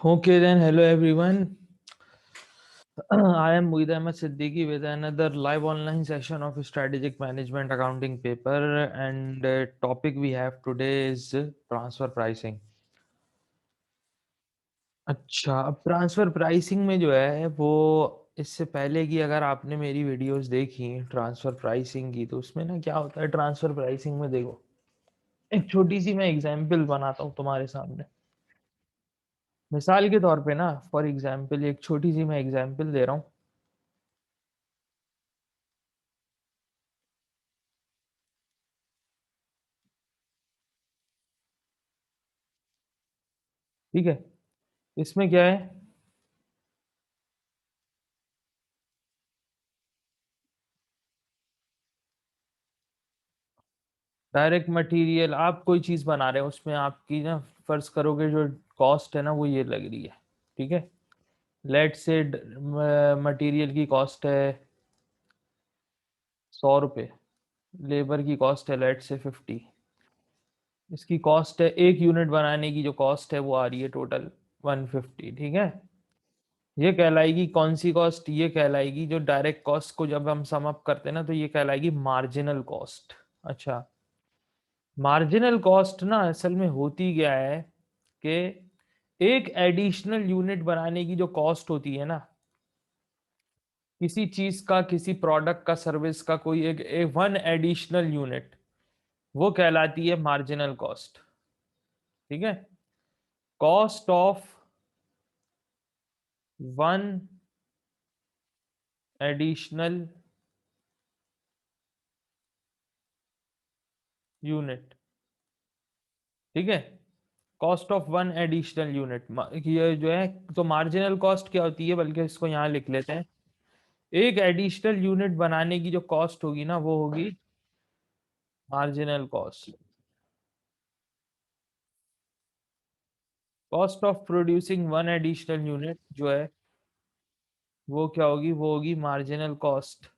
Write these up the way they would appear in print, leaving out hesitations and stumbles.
Okay then, hello everyone. I am Muid Ahmed Siddiqui with another live online session of Strategic Management Accounting paper, and topic we have today is transfer pricing. अच्छा, अब transfer pricing में जो है वो इससे पहले की अगर आपने मेरी वीडियोस देखी ट्रांसफर प्राइसिंग की, तो उसमें ना क्या होता है ट्रांसफर प्राइसिंग में, देखो एक छोटी सी मैं एग्जांपल बनाता हूँ तुम्हारे सामने। मिसाल के तौर पे ना, फॉर एग्जांपल एक छोटी सी मैं एग्जांपल दे रहा हूँ। ठीक है, इसमें क्या है, डायरेक्ट मटेरियल आप कोई चीज बना रहे हो, उसमें आपकी ना फर्ज करोगे जो कॉस्ट है ना वो ये लग रही है। ठीक है, लेट से मटेरियल की कॉस्ट है 100 रुपये, लेबर की कॉस्ट है लेट से 50। इसकी कॉस्ट है एक यूनिट बनाने की, जो कॉस्ट है वो आ रही है टोटल 150। ठीक है, ये कहलाएगी कौन सी कॉस्ट, ये कहलाएगी जो डायरेक्ट कॉस्ट को जब हम सम अप करते हैं ना, तो ये कहलाएगी मार्जिनल कॉस्ट। अच्छा, मार्जिनल कॉस्ट ना असल में होती क्या है कि एक एडिशनल यूनिट बनाने की जो कॉस्ट होती है ना, किसी चीज का, किसी प्रोडक्ट का, सर्विस का, कोई एक वन एडिशनल यूनिट, वो कहलाती है मार्जिनल कॉस्ट। ठीक है, cost of one additional unit. ठीक है, cost of one additional unit, ये जो है, तो मार्जिनल कॉस्ट क्या होती है, बल्कि इसको यहां लिख लेते हैं। एक एडिशनल यूनिट बनाने की जो कॉस्ट होगी ना, वो होगी marginal cost. Cost of producing one additional unit जो है वो क्या होगी, वो होगी marginal cost.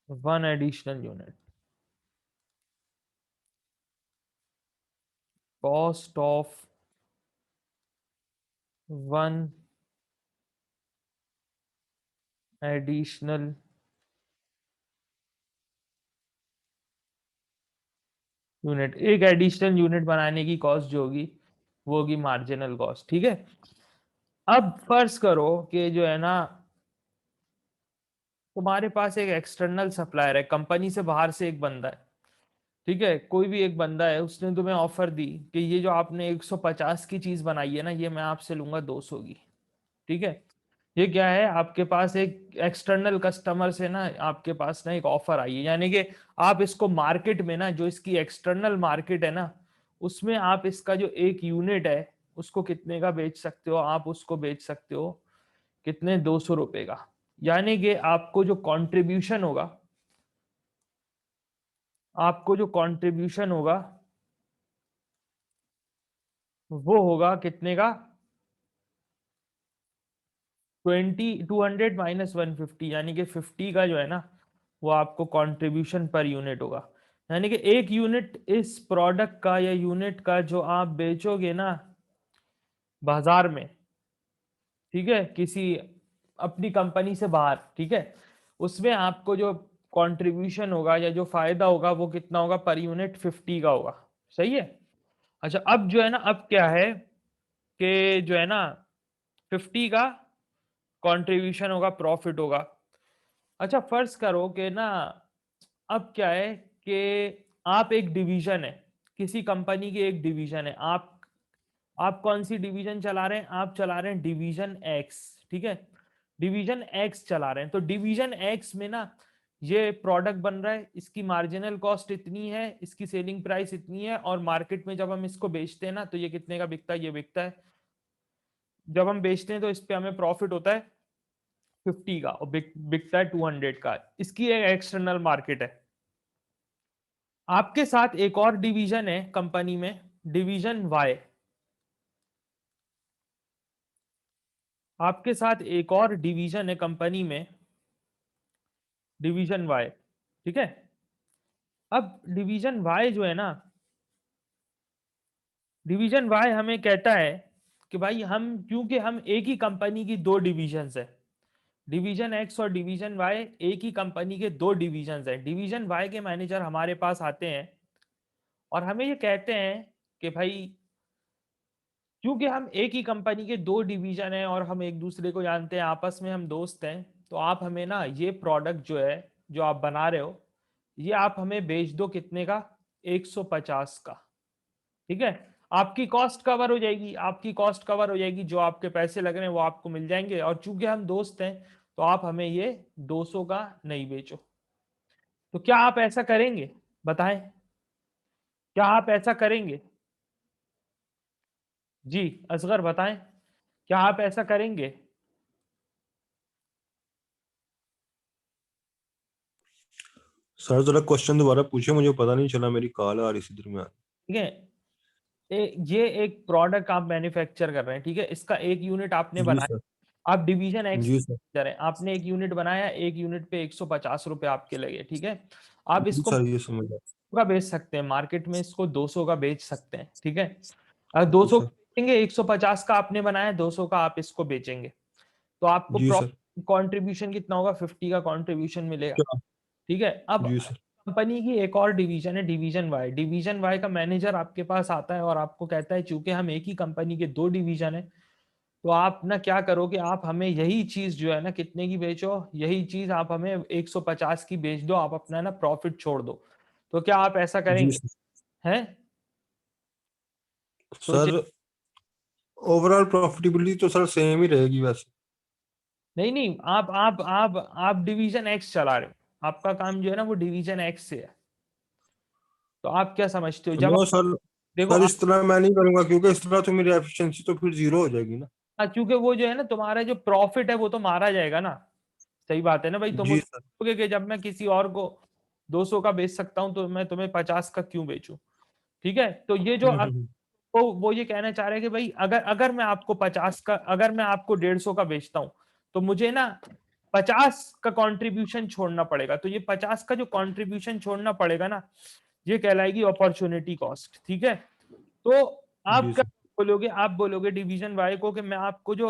One additional unit, cost of one additional unit, एक एडिशनल यूनिट बनाने की कॉस्ट जो होगी वो होगी मार्जिनल कॉस्ट। ठीक है, अब फर्ज करो कि जो है ना, तुम्हारे पास एक एक्सटर्नल सप्लायर है, कंपनी से बाहर से एक बंदा है। ठीक है, कोई भी एक बंदा है, उसने तुम्हें ऑफर दी कि ये जो आपने 150 की चीज बनाई है ना, ये मैं आपसे लूंगा 200 की। ठीक है, ये क्या है, आपके पास एक एक्सटर्नल कस्टमर से ना आपके पास ना एक ऑफर आई है, यानी कि आप इसको मार्केट में ना, जो इसकी एक्सटर्नल मार्केट है ना, उसमें आप इसका जो एक यूनिट है उसको कितने का बेच सकते हो, आप उसको बेच सकते हो कितने, 200 रुपए का। यानी कि आपको जो कंट्रीब्यूशन होगा, आपको जो कंट्रीब्यूशन होगा वो होगा कितने का, 200 माइनस 150, यानी कि 50 का जो है ना वो आपको कंट्रीब्यूशन पर यूनिट होगा। यानी कि एक यूनिट इस प्रोडक्ट का या यूनिट का जो आप बेचोगे ना बाजार में, ठीक है, किसी अपनी कंपनी से बाहर, ठीक है, उसमें आपको जो कंट्रीब्यूशन होगा या जो फायदा होगा वो कितना होगा, पर यूनिट 50 का होगा। सही है। अच्छा, अब जो है ना, अब क्या है कि जो है ना 50 का कंट्रीब्यूशन होगा, प्रॉफिट होगा। अच्छा, फर्ज करो कि ना, अब क्या है कि आप एक डिवीजन है, किसी कंपनी की एक डिवीजन है, आप कौन सी डिवीजन चला रहे हैं, आप चला रहे हैं डिवीजन एक्स। ठीक है, डिवीजन एक्स चला रहे हैं, तो डिवीजन एक्स में ना ये प्रोडक्ट बन रहा है, इसकी मार्जिनल कॉस्ट इतनी है, इसकी सेलिंग प्राइस इतनी है, और मार्केट में जब हम इसको बेचते हैं ना, तो ये कितने का बिकता है, ये बिकता है, जब हम बेचते हैं तो इस पे हमें प्रॉफिट होता है 50 का, और बिकता है 200 का। इसकी एक एक्सटर्नल मार्केट है। आपके साथ एक और डिवीजन है कंपनी में, डिवीजन वाई। आपके साथ एक और डिवीजन है कंपनी में, डिवीजन वाई। ठीक है, अब डिवीजन वाई जो है ना, डिवीजन वाई हमें कहता है कि भाई हम, क्योंकि हम एक ही कंपनी की दो डिविजन्स है, डिवीजन एक्स और डिवीजन वाई एक ही कंपनी के दो डिवीजन्स है। डिवीजन वाई के मैनेजर हमारे पास आते हैं और हमें ये कहते हैं कि भाई क्योंकि हम एक ही कंपनी के दो डिवीजन हैं और हम एक दूसरे को जानते हैं, आपस में हम दोस्त हैं, तो आप हमें ना ये प्रोडक्ट जो है, जो आप बना रहे हो, ये आप हमें बेच दो कितने का, 150 का। ठीक है, आपकी कॉस्ट कवर हो जाएगी, आपकी कॉस्ट कवर हो जाएगी, जो आपके पैसे लग रहे हैं वो आपको मिल जाएंगे, और चूंकि हम दोस्त हैं तो आप हमें ये 200 का नहीं बेचो। तो क्या आप ऐसा करेंगे, बताएं, क्या आप ऐसा करेंगे? जी असगर बताएं, क्या आप ऐसा करेंगे? सर जरा क्वेश्चन दोबारा पूछे, मुझे पता नहीं चला, मेरी कॉल आ रही थी दरमियान। ठीक है, ये एक प्रोडक्ट आप मैन्युफैक्चर कर रहे हैं, ठीक है, इसका एक यूनिट आपने जी बनाया, सर। आप डिवीजन एक्स जी सर। करें, आपने एक यूनिट बनाया, एक यूनिट पे 150 रुपए आपके लगे, ठीक है, आप जी इसको सर, ये समझ गया। का बेच सकते हैं मार्केट में, इसको 200 का बेच सकते हैं, ठीक है। अगर 200 जी का बेचेंगे, 150 का आपने बनाया, 200 का आप इसको बेचेंगे, तो आपको जी सर। कंट्रीब्यूशन कितना होगा, 50 का कंट्रीब्यूशन मिलेगा। क्या? ठीक है, अब जी सर। कंपनी की एक और डिवीजन है डिवीजन वाई, डिवीजन वाई का मैनेजर आपके पास आता है और आपको कहता है चूंकि हम एक ही कंपनी के दो डिवीजन है, तो आप ना क्या करोगे, आप हमें यही चीज जो है ना कितने की बेचो, यही चीज आप हमें 150 की बेच दो, आप अपना ना प्रॉफिट छोड़ दो। तो क्या आप ऐसा जी करेंगे? सर। हैं, सोचे। सर ओवरऑल प्रॉफिटेबिलिटी तो सर सेम ही रहेगी वैसे। नहीं नहीं, आप डिवीजन एक्स चला रहे हो, आपका काम जो है ना वो डिवीजन एक्स से है, तो आप क्या समझते हो जब नो सर। देखो सर आप, इस तरह मैं नहीं करूंगा, क्योंकि इस तरह तो मेरी एफिशिएंसी तो फिर जीरो हो जाएगी ना। क्योंकि वो जो है ना तुम्हारा जो प्रॉफिट है वो तो मारा जाएगा ना। सही बात है ना भाई, तुम जी मुझे सर। बोलोगे कि जब मैं किसी और को 200 का बेच सकता हूं तो मैं तुम्हें 50 का क्यों बेचूं। ठीक है, तो ये जो हम्म। वो ये कहना चाह रहे हैं कि भाई अगर अगर मैं आपको 50 का, अगर मैं आपको 150 का बेचता हूं, तो मुझे ना 50 का कंट्रीब्यूशन छोड़ना पड़ेगा, तो ये 50 का जो कंट्रीब्यूशन छोड़ना पड़ेगा ना, ये कहलाएगी अपॉर्चुनिटी कॉस्ट। ठीक है, तो आप जी क्या सर। बोलोगे, आप बोलोगे डिवीजन वाई को कि मैं आपको जो,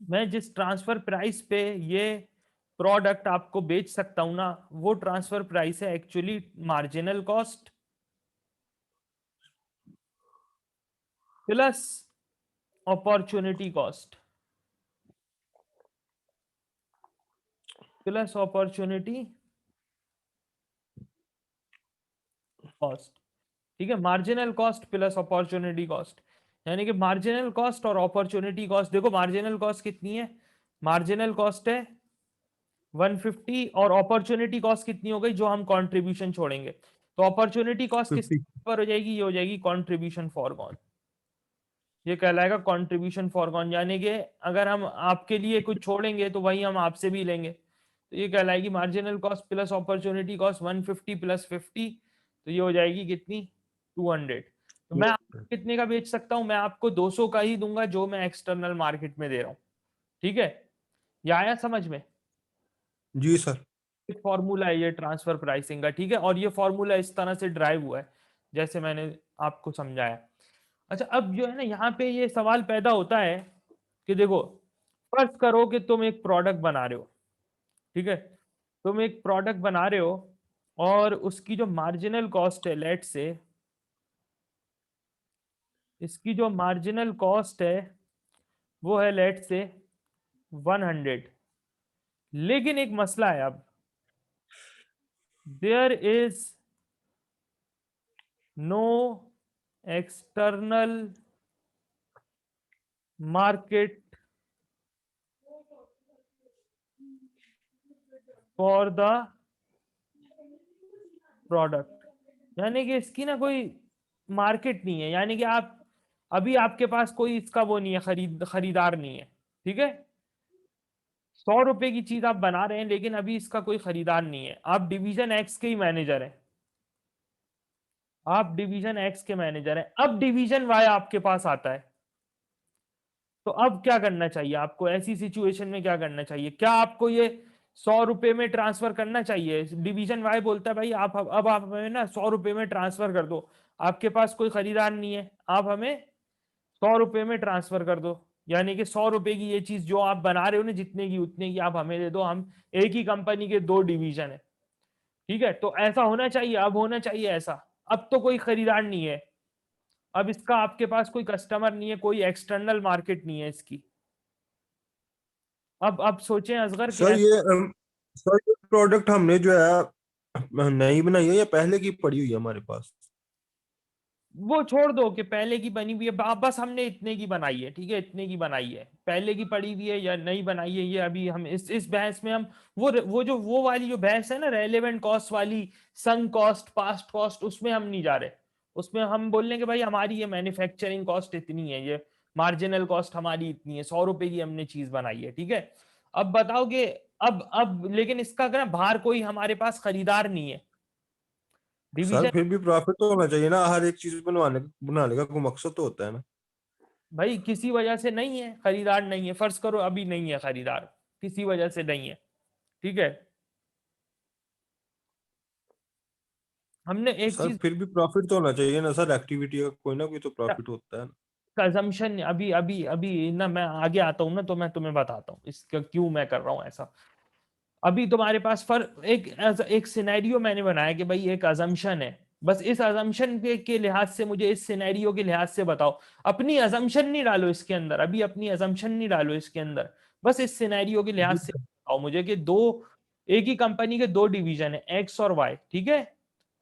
मैं जिस ट्रांसफर प्राइस पे ये प्रोडक्ट आपको बेच सकता हूं ना, वो ट्रांसफर प्राइस है actually marginal cost plus opportunity cost, plus opportunity cost. ठीक है, marginal cost plus opportunity cost, यानी कि मार्जिनल कॉस्ट और अपॉर्चुनिटी कॉस्ट, देखो मार्जिनल कॉस्ट कितनी है, मार्जिनल कॉस्ट है 150, और अपॉर्चुनिटी कॉस्ट कितनी हो गई जो हम कंट्रीब्यूशन छोड़ेंगे, तो अपॉर्चुनिटी कॉस्ट किस 50। पर हो जाएगी, ये हो जाएगी कंट्रीब्यूशन फॉरगॉन, ये कहलाएगा कंट्रीब्यूशन फॉरगॉन, यानी कि अगर हम आपके लिए कुछ छोड़ेंगे तो वही हम आपसे भी लेंगे, तो ये कहलाएगी marginal cost plus opportunity cost 150 plus 50, तो ये हो जाएगी कितनी, 200। तो मैं आपको कितने का बेच सकता हूं, मैं आपको 200 का ही दूंगा जो मैं एक्सटर्नल मार्केट में दे रहा हूं। ठीक है, ये आया समझ में? जी सर। एक फॉर्मूला है ये ट्रांसफर प्राइसिंग का, ठीक है, और ये फॉर्मूला इस तरह से ड्राइव हुआ है जैसे मैंने आपको समझाया। अच्छा, अब जो है ना यहाँ पे ये सवाल पैदा होता है कि देखो, फर्ज करो कि तुम एक प्रोडक्ट बना रहे हो, ठीक है, तुम एक प्रोडक्ट बना रहे हो और उसकी जो मार्जिनल कॉस्ट है, लेट से इसकी जो मार्जिनल कॉस्ट है वो है लेट से 100, लेकिन एक मसला है, अब there is no external market for the product, यानी कि इसकी ना कोई मार्केट नहीं है, यानी कि आप अभी आपके पास कोई इसका वो नहीं है, खरीदार नहीं है। ठीक है, 100 रुपए की चीज आप बना रहे हैं लेकिन अभी इसका कोई खरीदार नहीं है, आप डिवीजन एक्स के ही मैनेजर हैं, आप डिवीजन एक्स के मैनेजर हैं, अब डिवीजन वाई आपके पास आता है, तो अब क्या करना चाहिए आपको, ऐसी सिचुएशन में क्या करना चाहिए, क्या आपको ये 100 रुपए में ट्रांसफर करना चाहिए। डिवीजन वाई बोलता है भाई आप अब आप हमें ना 100 रुपए में ट्रांसफर कर दो, आपके पास कोई खरीदार नहीं है, आप हमें 100 रुपए में ट्रांसफर कर दो। यानी कि 100 रुपए की ये चीज जो आप बना रहे हो ना, जितने की उतने की आप हमें दे दो, हम एक ही कंपनी के 2 डिवीजन है, ठीक है। तो ऐसा होना चाहिए, अब होना चाहिए ऐसा। अब तो कोई खरीदार नहीं है, अब इसका आपके पास कोई कस्टमर नहीं है, कोई एक्सटर्नल मार्केट नहीं है इसकी। अब सोचें असगर कि सर ये सर ये प्रोडक्ट हमने जो है नई बनाई है या पहले की पड़ी हुई है हमारे पास? वो छोड़ दो कि पहले की बनी हुई है, बस हमने इतने की बनाई है, ठीक है, इतने की बनाई है। पहले की पड़ी हुई है या नई बनाई है, ये अभी हम इस बहस में हम वो वाली जो बहस है ना, रेलेवेंट कॉस्ट वाली, संक कॉस्ट, पास्ट कॉस्ट, उसमें हम नहीं जा रहे। उसमें हम बोल रहे कि भाई हमारी ये मैन्युफैक्चरिंग कॉस्ट इतनी है, ये मार्जिनल कॉस्ट हमारी इतनी है, 100 रुपए की हमने चीज बनाई है, ठीक है। अब बताओगे, अब लेकिन इसका अगर बाहर कोई हमारे पास खरीदार नहीं है, सर डिवीजन। फिर भी प्रॉफिट तो होना चाहिए ना, हर एक चीज बनाने का कोई मकसद तो होता है ना। भाई किसी वजह से नहीं है खरीदार, नहीं है, फर्ज करो अभी नहीं है खरीदार, किसी वजह से नहीं है, ठीक है। हमने एक सर चीज फिर भी प्रॉफिट तो होना चाहिए ना सर, एक्टिविटी का कोई ना कोई तो प्रॉफिट होता है ना। कंजम्पशन, अभी अभी अभी ना मैं आगे आता हूँ ना, तो मैं तुम्हें बताता हूँ इसका क्यों मैं कर रहा हूँ ऐसा। अभी तुम्हारे पास एक सिनेरियो मैंने बनाया कि भाई एक अजम्पशन है, बस इस अजम्पशन के लिहाज से मुझे, इस सिनेरियो के लिहाज से बताओ। अपनी अजम्पशन नहीं डालो इसके अंदर, अभी अपनी अजम्पशन नहीं डालो इसके अंदर, बस इस सिनेरियो के लिहाज जी से सर। बताओ मुझे कि एक ही कंपनी के 2 डिवीजन है, एक्स और वाई, ठीक है।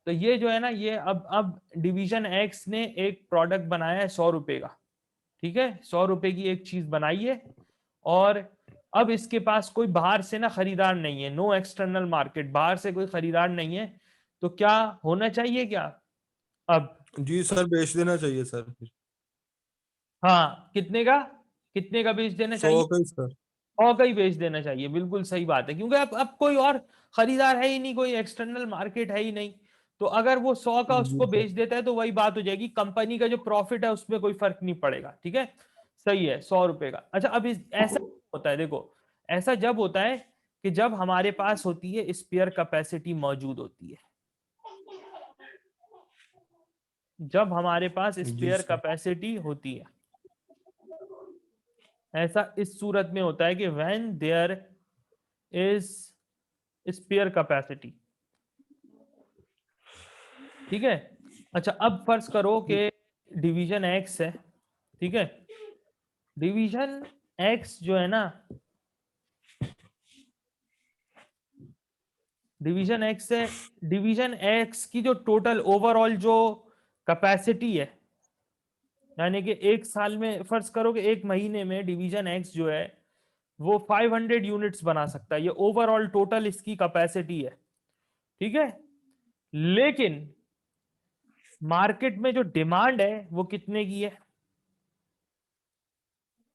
तो ये जो है ना, ये अब डिवीजन एक्स ने एक प्रोडक्ट बनाया है 100 रुपए का, ठीक है, 100 रुपए की एक चीज बनाई है, और अब इसके पास कोई बाहर से ना खरीदार नहीं है, नो एक्सटर्नल मार्केट, बाहर से कोई खरीदार नहीं है। तो क्या होना चाहिए क्या अब? जी सर, बेच देना चाहिए सर फिर। हाँ, कितने का बेच देना 100 चाहिए? का ही सर। 100 का ही बेच देना चाहिए, बिल्कुल सही बात है, क्योंकि अब कोई और खरीदार है ही नहीं, कोई एक्सटर्नल मार्केट है ही नहीं। तो अगर वो 100 का जी उसको सर। बेच देता है तो वही बात हो जाएगी, कंपनी का जो प्रॉफिट है उसमें कोई फर्क नहीं पड़ेगा, ठीक है। सही है, 100 रुपए का। अच्छा, अब ऐसा होता है, देखो, ऐसा जब होता है कि जब हमारे पास होती है स्पेयर कैपेसिटी मौजूद होती है, जब हमारे पास जी स्पेयर सर। कैपेसिटी होती है, ऐसा इस सूरत में होता है कि when there is spare capacity, ठीक है। अच्छा, अब फर्ज करो कि डिवीजन एक्स है, ठीक है। डिवीजन एक्स जो है ना, डिवीजन एक्स है, डिवीजन एक्स की जो टोटल ओवरऑल जो कैपेसिटी है, यानी कि एक साल में फर्ज करो कि एक महीने में डिवीजन एक्स जो है वो 500 यूनिट्स बना सकता है, ये ओवरऑल टोटल इसकी कैपेसिटी है, ठीक है। लेकिन मार्केट में जो डिमांड है वो कितने की है?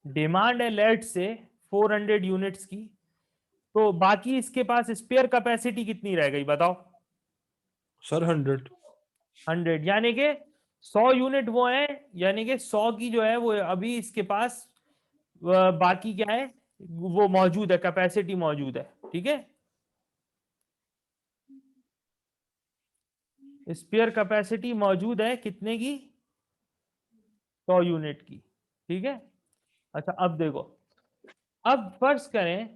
डिमांड है लेट से 400 यूनिट्स की, तो बाकी इसके पास स्पेयर कैपेसिटी कितनी रह गई बताओ? सर 100। 100, यानी कि 100 यूनिट वो है, यानी कि 100 की जो है वो अभी इसके पास बाकी क्या है, वो मौजूद है, कैपेसिटी मौजूद है, ठीक है। स्पेयर कैपेसिटी मौजूद है कितने की? 100 यूनिट की, ठीक है। अच्छा, अब देखो, अब फर्ज करें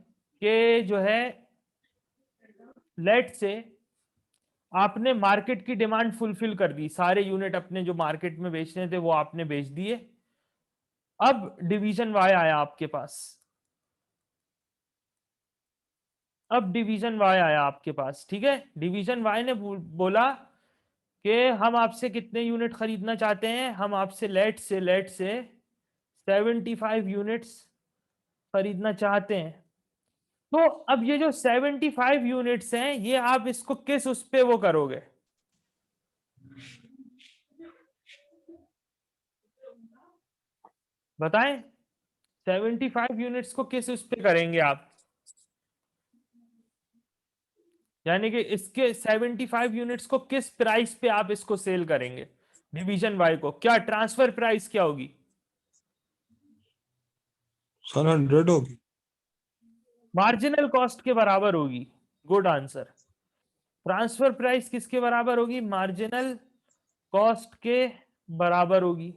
कि जो है, लेट से आपने मार्केट की डिमांड फुलफिल कर दी, सारे यूनिट अपने जो मार्केट में बेचने थे वो आपने बेच दिए। अब डिवीजन वाई आया आपके पास, अब डिवीजन वाई आया आपके पास, ठीक है। डिवीजन वाई ने बोला कि हम आपसे कितने यूनिट खरीदना चाहते हैं, हम आपसे लेट से 75 यूनिट्स खरीदना चाहते हैं। तो अब ये जो 75 यूनिट्स हैं, ये आप इसको किस उस पे वो करोगे, बताएं? 75 यूनिट्स को किस उस पे करेंगे आप? यानी कि इसके 75 यूनिट्स को किस प्राइस पे आप इसको सेल करेंगे? डिवीजन वाई को क्या ट्रांसफर प्राइस क्या होगी? सर 100 होगी। मार्जिनल कॉस्ट के बराबर होगी। Good answer. ट्रांसफर प्राइस किसके बराबर होगी? मार्जिनल कॉस्ट के बराबर होगी।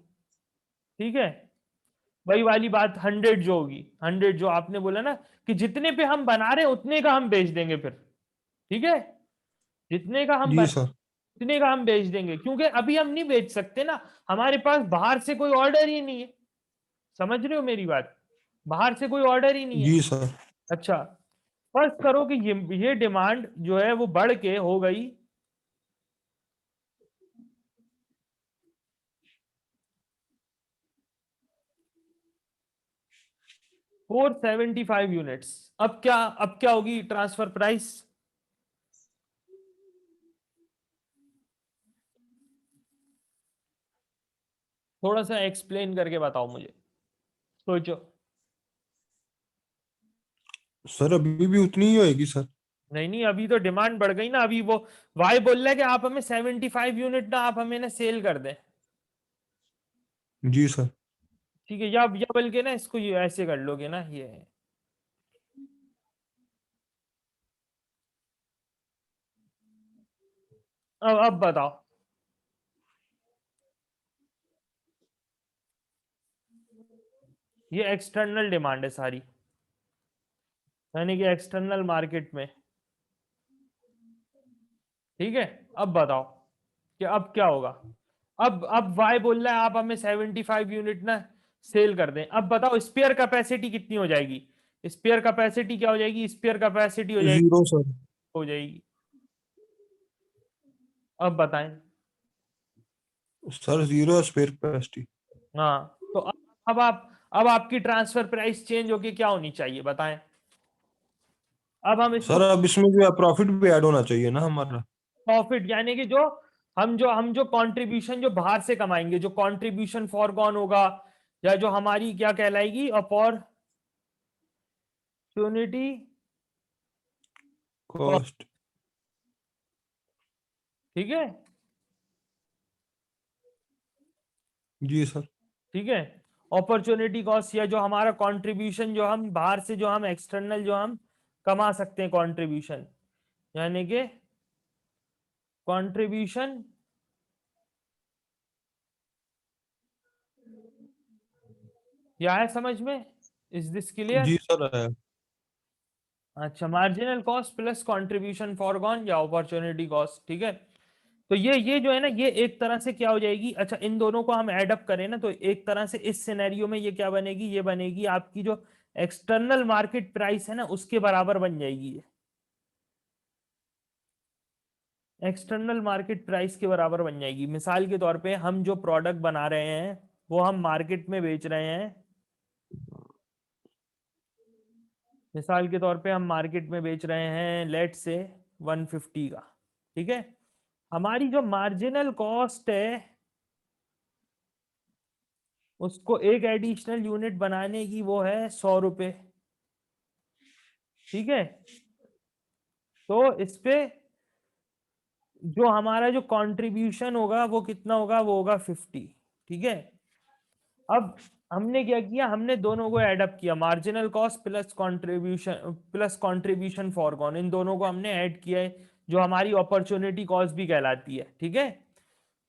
ठीक है, वही वाली बात 100 जो होगी, 100 जो आपने बोला ना कि जितने पे हम बना रहे हैं उतने का हम बेच देंगे फिर। ठीक है, जितने का हम जी बना सर। उतने का हम बेच देंगे, क्योंकि अभी हम नहीं बेच सकते ना, हमारे पास बाहर से कोई ऑर्डर ही नहीं है। समझ रहे हो मेरी बात? बाहर से कोई ऑर्डर ही नहीं है। जी सर। अच्छा, फर्ज करो कि ये डिमांड जो है वो बढ़ के हो गई 475 यूनिट्स। अब क्या होगी ट्रांसफर प्राइस? थोड़ा सा एक्सप्लेन करके बताओ मुझे, सोचो। सर अभी भी उतनी ही होएगी सर। नहीं नहीं, अभी तो डिमांड बढ़ गई ना, अभी वो वाई बोल रहा है कि आप हमें 75 यूनिट ना आप हमें ना सेल कर दें। जी सर। ठीक है, या बल्कि ना इसको ये ऐसे कर लोगे ना, ये अब बताओ। ये एक्सटर्नल डिमांड है सारी, यानी कि एक्सटर्नल मार्केट में। ठीक है, अब बताओ कि अब क्या होगा। अब वाई बोल रहा है आप हमें 75 यूनिट ना सेल कर दें। अब बताओ स्पेयर कैपेसिटी कितनी हो जाएगी? स्पेयर कैपेसिटी क्या हो जाएगी? स्पेयर कैपेसिटी हो जाएगी, जीरो सर। हो जाएगी। अब बताएं। Sir zero spare capacity. हाँ, तो अब आपकी ट्रांसफर प्राइस चेंज होके क्या होनी चाहिए बताएं? अब हम इसको सर अब इसमें जो है प्रॉफिट भी ऐड होना चाहिए ना हमारा। प्रॉफिट, यानी कि जो हम जो कंट्रीब्यूशन जो बाहर से कमाएंगे, जो कंट्रीब्यूशन फॉरगॉन होगा, या जो हमारी क्या कहलाएगी, अपॉर्चुनिटी कॉस्ट। कॉस्ट। ठीक है, जी सर। ठीक है। अपॉर्चुनिटी कॉस्ट, या जो हमारा कंट्रीब्यूशन जो हम बाहर से जो हम एक्सटर्नल जो हम कमा सकते हैं कंट्रीब्यूशन, यानी कि कंट्रीब्यूशन। क्या है समझ में? Is this clear? जी सर है। अच्छा, marginal cost plus contribution forgone या अपॉर्चुनिटी कॉस्ट। ठीक है, तो ये जो है ना, ये एक तरह से क्या हो जाएगी, अच्छा इन दोनों को हम ऐड अप करें ना, तो एक तरह से इस सिनेरियो में ये क्या बनेगी, ये बनेगी आपकी जो एक्सटर्नल मार्केट प्राइस है ना उसके बराबर बन जाएगी ये। एक्सटर्नल मार्केट प्राइस के बराबर बन जाएगी। मिसाल के तौर पे हम जो प्रोडक्ट बना रहे हैं वो हम मार्केट में बेच रहे हैं। मिसाल के तौर पे हम मार्केट में बेच रहे हैं लेट से 150 का। ठीक है, हमारी जो मार्जिनल कॉस्ट है उसको एक एडिशनल यूनिट बनाने की वो है 100 रुपए। ठीक है, तो इस पे जो हमारा जो कंट्रीब्यूशन होगा वो कितना होगा, वो होगा 50। ठीक है, अब हमने क्या किया, हमने दोनों को ऐड अप किया, marginal cost plus contribution forgone, इन दोनों को हमने ऐड किया है, जो हमारी अपॉर्चुनिटी कॉस्ट भी कहलाती है। ठीक है,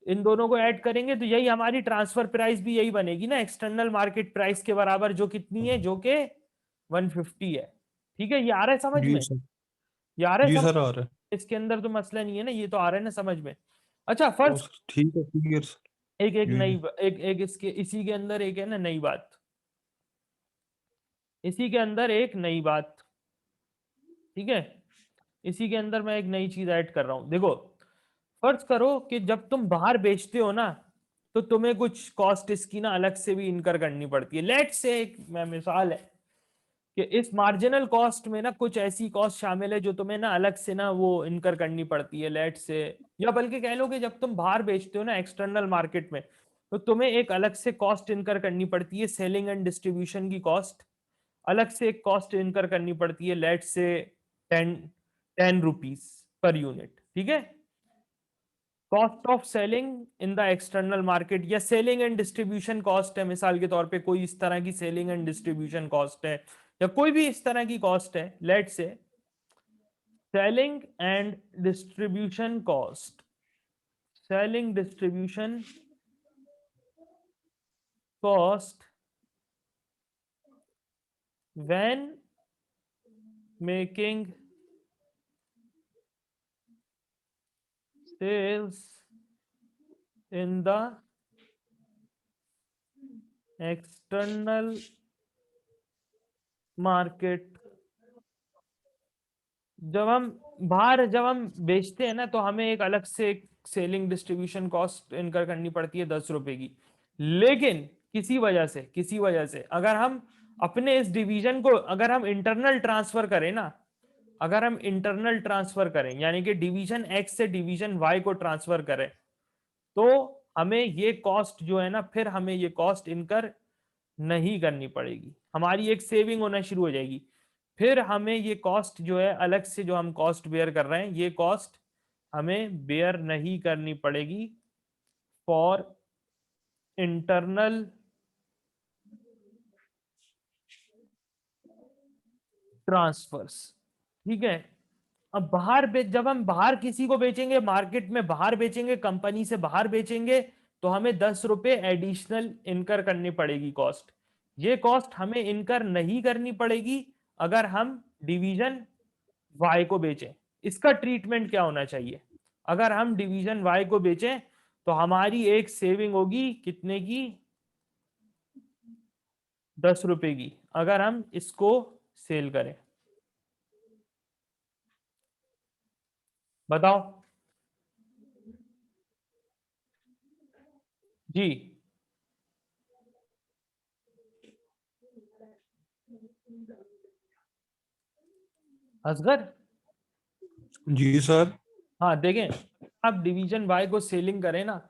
इन दोनों को ऐड करेंगे तो यही हमारी ट्रांसफर प्राइस भी यही बनेगी ना, एक्सटर्नल मार्केट प्राइस के बराबर, जो कितनी है, जो के 150 है। ठीक है, ये आ रहा है समझ जी में? सर। ये आ रहा है जी समझ? सर आ रहा है। इसके अंदर तो मसला नहीं है ना, ये तो आ रहा है ना समझ में? अच्छा, ओ फर्स्ट सर ठीक है क्लियर सर। एक एक जी नई जी। एक एक इसके इसी के अंदर एक है ना नई बात, इसी के अंदर एक नई बात। ठीक है, इसी के अंदर मैं एक नई चीज ऐड कर रहा हूं, देखो। फर्ज करो कि जब तुम बाहर बेचते हो ना, तो तुम्हें कुछ कॉस्ट इसकी ना अलग से भी इनकर करनी पड़ती है। लेट से एक मैं मिसाल है कि इस मार्जिनल कॉस्ट में ना कुछ ऐसी कॉस्ट शामिल है जो तुम्हें ना अलग से ना वो इनकर करनी पड़ती है, लेट से। या बल्कि कह लो कि जब तुम बाहर बेचते हो ना एक्सटर्नल मार्केट में, तो तुम्हें एक अलग से कॉस्ट इनकर करनी पड़ती है, सेलिंग एंड डिस्ट्रीब्यूशन की कॉस्ट। अलग से एक कॉस्ट इनकर करनी पड़ती है, लेट से 10 रुपीज पर यूनिट। ठीक है, cost of selling in the external market, या सेलिंग एंड डिस्ट्रीब्यूशन कॉस्ट है, मिसाल के तौर पे कोई इस तरह की सेलिंग एंड डिस्ट्रीब्यूशन कॉस्ट है, या कोई भी इस तरह की कॉस्ट है, लेट से selling and distribution cost, selling distribution cost when making sales in the external market, जब हम बेचते हैं ना तो हमें एक अलग से एक सेलिंग डिस्ट्रीब्यूशन कॉस्ट इनकर करनी पड़ती है 10 रुपए की। लेकिन किसी वजह से अगर हम अपने इस डिवीजन को अगर हम इंटरनल ट्रांसफर करें ना, अगर हम इंटरनल ट्रांसफर करें यानी कि डिवीजन एक्स से डिवीजन वाई को ट्रांसफर करें, तो हमें ये कॉस्ट जो है ना, फिर हमें ये कॉस्ट इनकर नहीं करनी पड़ेगी, हमारी एक सेविंग होना शुरू हो जाएगी। फिर हमें ये कॉस्ट जो है अलग से जो हम कॉस्ट बेयर कर रहे हैं, ये कॉस्ट हमें बेयर नहीं करनी पड़ेगी फॉर इंटरनल ट्रांसफर्स। ठीक है, अब जब हम बाहर किसी को बेचेंगे, मार्केट में बाहर बेचेंगे, कंपनी से बाहर बेचेंगे, तो हमें 10 रुपए एडिशनल इनकर करनी पड़ेगी कॉस्ट। ये कॉस्ट हमें इनकर नहीं करनी पड़ेगी अगर हम डिवीजन वाई को बेचें। इसका ट्रीटमेंट क्या होना चाहिए? अगर हम डिवीजन वाई को बेचें तो हमारी एक सेविंग होगी कितने की? 10 रुपए की, अगर हम इसको सेल करें। बताओ जी। असगर, जी सर। हाँ देखें, आप डिवीजन वाई को सेलिंग करें ना,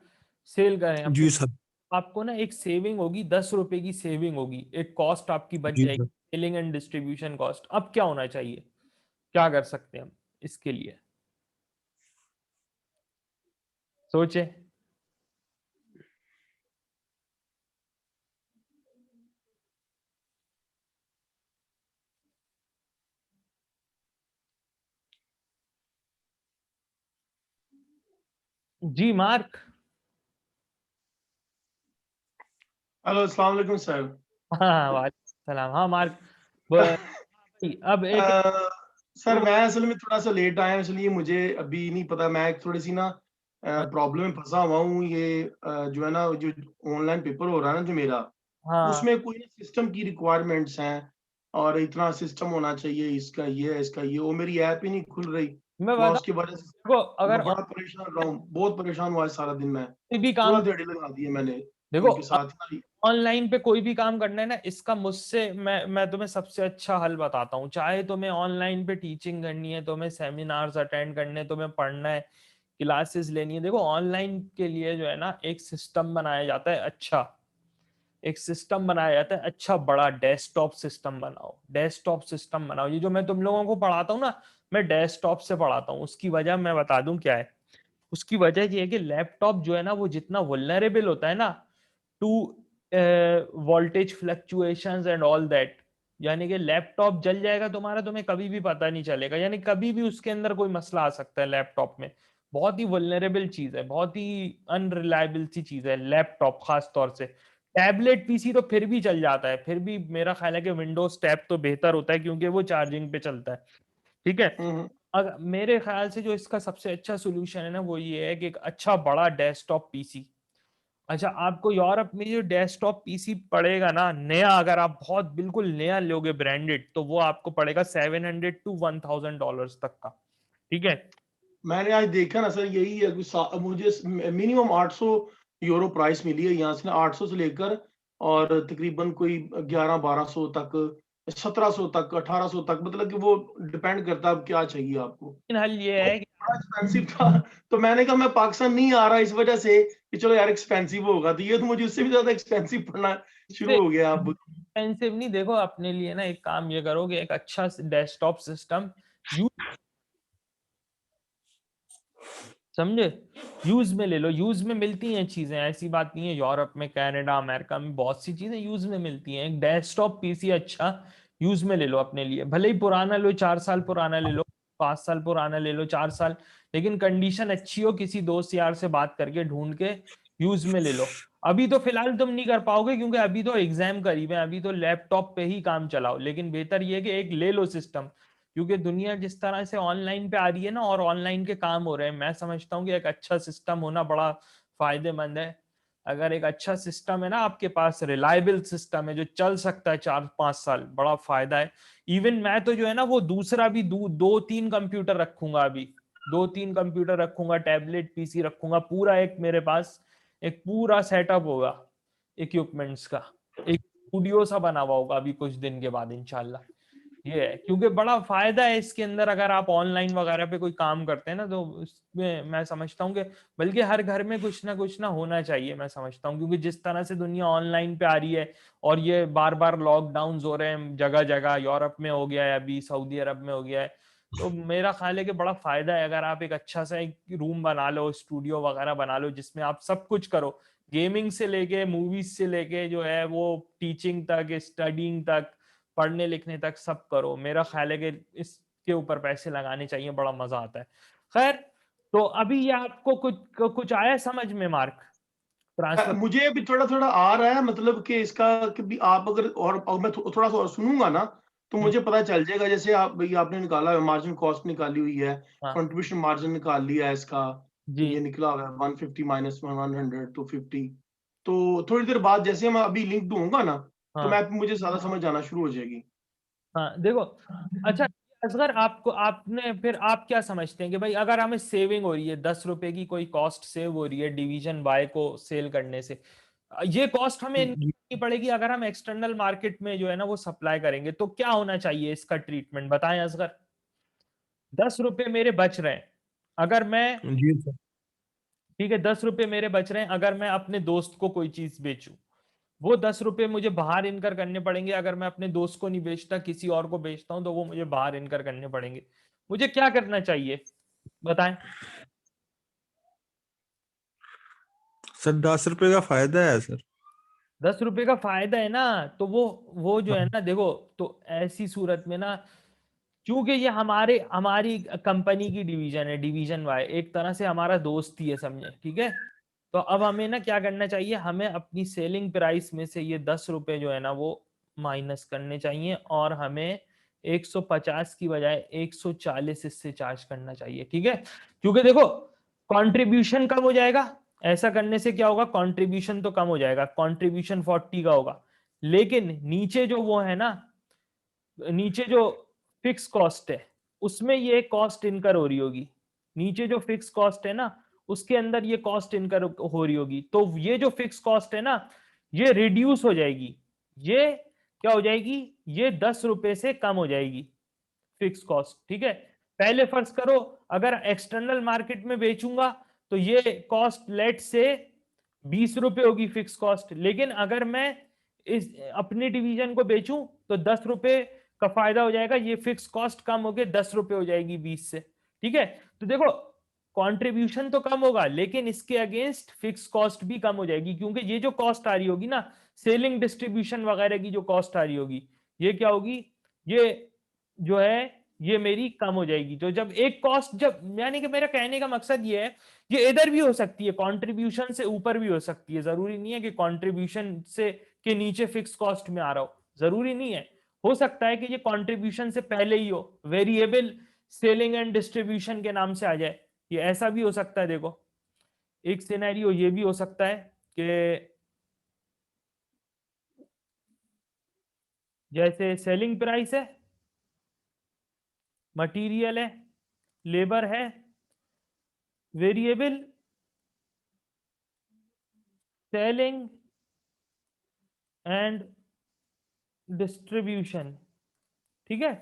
सेल करें अब तो जी सर। आपको ना एक सेविंग होगी, 10 रुपए की सेविंग होगी, एक कॉस्ट आपकी बच जी जाएगी, sir. Selling and distribution cost. अब क्या होना चाहिए, क्या कर सकते हैं हम इसके लिए? सोचे। जी मार्क। हेलो, अस्सलाम वालेकुम सर। हाँ वालेकुम सलाम। हाँ मार्क, अब एक सर मैं असल में थोड़ा सा लेट आया, इसलिए मुझे अभी नहीं पता। मैं थोड़ी सी ना प्रॉब्लम में फंसा हुआ हूँ। ये जो है ना, जो ऑनलाइन पेपर हो रहा है ना जो मेरा, हाँ उसमें कोई सिस्टम की रिक्वायरमेंट्स हैं और इतना सिस्टम होना चाहिए, इसका ये है, इसका ये, वो मेरी ऐप ही नहीं खुल रही। मैं मैं बताऊँ उसकी वजह से देखो, अगर बड़ा परेशान रहा हूँ, बहुत परेशान हुआ है सारा दिन। मैं कोई भी पूरा काम, दिहाड़ी लगा दी है मैंने देखो उनके साथ ना। ऑनलाइन पे कोई भी काम करना है ना, इसका मुझसे मैं तुम्हें सबसे अच्छा हल बताता हूँ। चाहे तुम्हें ऑनलाइन पे टीचिंग करनी है, तुम्हें सेमिनार्स अटेंड करने हैं, तुम्हें पढ़ना है, क्लासेस लेनी है, देखो ऑनलाइन के लिए जो है ना एक सिस्टम बनाया जाता है। अच्छा, एक सिस्टम बनाया जाता है, अच्छा बड़ा डेस्कटॉप सिस्टम बनाओ, डेस्कटॉप सिस्टम बनाओ। ये जो मैं तुम लोगों को पढ़ाता हूँ ना, मैं डेस्कटॉप से पढ़ाता हूँ। उसकी वजह मैं बता दूं क्या है। उसकी वजह ये है कि लैपटॉप जो है ना वो जितना वल्नरेबल होता है ना to voltage fluctuations and all that, यानी कि लैपटॉप जल जाएगा तुम्हारा, तुम्हें कभी भी पता नहीं चलेगा, यानी कभी भी उसके अंदर कोई मसला आ सकता है लैपटॉप में। बहुत ही वल्नरेबल चीज है, बहुत ही अनरिलायबल सी चीज है लैपटॉप खास तौर से। टैबलेट पीसी तो फिर भी चल जाता है, फिर भी मेरा ख्याल है कि विंडोज टैब तो बेहतर होता है क्योंकि वो चार्जिंग पे चलता है। ठीक है, अगर मेरे ख्याल से जो इसका सबसे अच्छा सोल्यूशन है ना वो ये है कि एक अच्छा बड़ा डेस्कटॉप पीसी। अच्छा, आपको यूरोप में जो डेस्कटॉप पीसी पड़ेगा ना नया, अगर आप बहुत बिल्कुल नया लोगे ब्रांडेड, तो वो आपको पड़ेगा $700 to $1,000 तक का। ठीक है, मैंने आज देखा ना सर, यही है मुझे मिनिमम 800 यूरो प्राइस मिली है यहाँ से ना, 800 से लेकर और तकरीबन कोई 1100-1200 तक, 1700 तक, 1800 तक, मतलब कि वो डिपेंड करता है अब क्या चाहिए आपको। लेकिन हल ये वो है कि बड़ा एक्सपेंसिव था, तो मैंने कहा मैं पाकिस्तान नहीं आ रहा इस वजह से कि चलो यार एक्सपेंसिव होगा, तो ये तो मुझे उससे भी ज्यादा एक्सपेंसिव पड़ना शुरू हो गया अब। एक्सपेंसिव नहीं, देखो अपने लिए ना एक काम ये करो कि एक अच्छा डेस्कटॉप सिस्टम यूज, समझे, यूज में ले लो। यूज में मिलती हैं चीजें, ऐसी बात नहीं है, यूरोप में, कनाडा, अमेरिका में बहुत सी चीजें यूज में मिलती हैं। एक डेस्कटॉप पीसी अच्छा यूज में ले लो अपने लिए, भले ही पुराना लो, 4 साल पुराना ले लो, 5 साल पुराना ले लो, 4 साल, लेकिन कंडीशन अच्छी हो, किसी दोस्त यार से बात करके ढूंढ के यूज में ले लो। अभी तो फिलहाल तुम नहीं कर पाओगे क्योंकि अभी तो एग्जाम करीब है, अभी तो लैपटॉप पे ही काम चलाओ, लेकिन बेहतर ये है कि एक ले लो सिस्टम, क्योंकि दुनिया जिस तरह से ऑनलाइन पे आ रही है ना और ऑनलाइन के काम हो रहे हैं, मैं समझता हूँ कि एक अच्छा सिस्टम होना बड़ा फायदेमंद है। अगर एक अच्छा सिस्टम है ना आपके पास, रिलायबल सिस्टम है जो चल सकता है 4-5 साल, बड़ा फायदा है। इवन मैं तो जो है ना वो दूसरा भी 2-3 कंप्यूटर रखूंगा, अभी 2-3 कंप्यूटर रखूंगा, टैबलेट पीसी रखूंगा, पूरा एक मेरे पास एक पूरा सेटअप होगा इक्विपमेंट्स का, एक स्टूडियो सा बना हुआ होगा अभी कुछ दिन के बाद इंशाल्लाह। ये है क्योंकि बड़ा फायदा है इसके अंदर, अगर आप ऑनलाइन वगैरह पे कोई काम करते हैं ना तो उसमें मैं समझता हूँ कि बल्कि हर घर में कुछ ना होना चाहिए, मैं समझता हूँ, क्योंकि जिस तरह से दुनिया ऑनलाइन पे आ रही है और ये बार बार लॉकडाउन हो रहे हैं जगह जगह, यूरोप में हो गया है, अभी सऊदी अरब में हो गया है, तो मेरा ख्याल है कि बड़ा फायदा है अगर आप एक अच्छा सा एक रूम बना लो, स्टूडियो वगैरह बना लो, जिसमें आप सब कुछ करो, गेमिंग से लेके मूवीज से लेके जो है वो टीचिंग तक, स्टडिंग तक, पढ़ने लिखने तक सब करो। मेरा ख्याल है कि इसके ऊपर पैसे लगाने चाहिए, बड़ा मजा आता है। खैर, तो अभी ये आपको कुछ आया समझ में मार्क, ट्रांसफर? मुझे अभी थोड़ा थोड़ा आ रहा है, मतलब कि इसका कि भी आप अगर और मैं थोड़ा सा और सुनूंगा ना तो मुझे पता चल जाएगा। जैसे आप भाई आपने निकाला, मार्जिन कॉस्ट निकाली हुई है, हाँ कंट्रीब्यूशन मार्जिन निकाल लिया है इसका, जी ये निकला हुआ है 150 माइनस 100 टू 50। तो थोड़ी देर बाद जैसे मैं अभी लिंक दूंगा ना तो हाँ मैं मुझे ज्यादा समझ आना शुरू हो जाएगी। हाँ देखो, अच्छा असगर आपको, आपने फिर आप क्या समझते हैं कि भाई अगर हमें सेविंग हो रही है, 10 रुपए की कोई कॉस्ट सेव हो रही है डिवीजन बाय को सेल करने से, ये कॉस्ट हमें नहीं पड़ेगी अगर हम एक्सटर्नल मार्केट में जो है ना वो सप्लाई करेंगे, तो क्या होना चाहिए इसका ट्रीटमेंट बताएं असगर? 10 रुपए मेरे बच रहे हैं, अगर मैं, जी सर। ठीक है 10 रुपए मेरे बच रहे हैं, अगर मैं अपने दोस्त को कोई चीज बेचूं, वो 10 रुपए मुझे बाहर इनकर करने पड़ेंगे, अगर मैं अपने दोस्त को नहीं बेचता किसी और को बेचता हूं तो वो मुझे बाहर इनकर करने पड़ेंगे, मुझे क्या करना चाहिए बताएं? सर 10 रुपए का फायदा है सर। 10 रुपए का फायदा है ना, तो वो जो है हाँ। ना देखो, तो ऐसी सूरत में ना, क्योंकि ये हमारी कंपनी की डिवीजन है, डिवीजन वाई एक तरह से हमारा दोस्त ही है, समझे, ठीक है। तो अब हमें ना क्या करना चाहिए, हमें अपनी सेलिंग प्राइस में से ये 10 रुपए जो है ना वो माइनस करने चाहिए, और हमें 150 की बजाय 140 इससे चार्ज करना चाहिए, ठीक है। क्योंकि देखो कंट्रीब्यूशन कम हो जाएगा, ऐसा करने से क्या होगा, कंट्रीब्यूशन तो कम हो जाएगा, कंट्रीब्यूशन 40 का होगा, लेकिन नीचे जो वो है ना, नीचे जो फिक्स कॉस्ट है उसमें ये कॉस्ट इनकर हो रही होगी, नीचे जो फिक्स कॉस्ट है ना उसके अंदर ये कॉस्ट इनकर हो रही होगी, तो ये जो फिक्स कॉस्ट है ना ये रिड्यूस हो जाएगी, ये क्या हो जाएगी, ये 10 रुपए से कम हो जाएगी फिक्स कॉस्ट, ठीक है। पहले फर्ज करो अगर एक्सटर्नल मार्केट में बेचूंगा तो ये कॉस्ट लेट से 20 रुपए होगी फिक्स कॉस्ट, लेकिन अगर मैं इस अपनी डिवीजन को बेचूं तो 10 रुपए का फायदा हो जाएगा, ये फिक्स कॉस्ट कम होके 10 रुपए हो जाएगी 20 से, ठीक है। तो देखो कंट्रीब्यूशन तो कम होगा लेकिन इसके अगेंस्ट फिक्स कॉस्ट भी कम हो जाएगी, क्योंकि ये जो कॉस्ट आ रही होगी ना, सेलिंग डिस्ट्रीब्यूशन वगैरह की जो कॉस्ट आ रही होगी, ये क्या होगी, ये जो है ये मेरी कम हो जाएगी। तो जब एक कॉस्ट, जब यानी कि मेरा कहने का मकसद ये है, ये इधर भी हो सकती है, कंट्रीब्यूशन से ऊपर भी हो सकती है, जरूरी नहीं है कि कंट्रीब्यूशन से के नीचे फिक्स कॉस्ट में आ रहा हो, जरूरी नहीं है, हो सकता है कि ये कंट्रीब्यूशन से पहले ही हो, वेरिएबल सेलिंग एंड डिस्ट्रीब्यूशन के नाम से आ जाए, ये ऐसा भी हो सकता है। देखो एक सिनेरियो ये भी हो सकता है कि जैसे सेलिंग प्राइस है, मटेरियल है, लेबर है, वेरिएबल सेलिंग एंड डिस्ट्रीब्यूशन, ठीक है।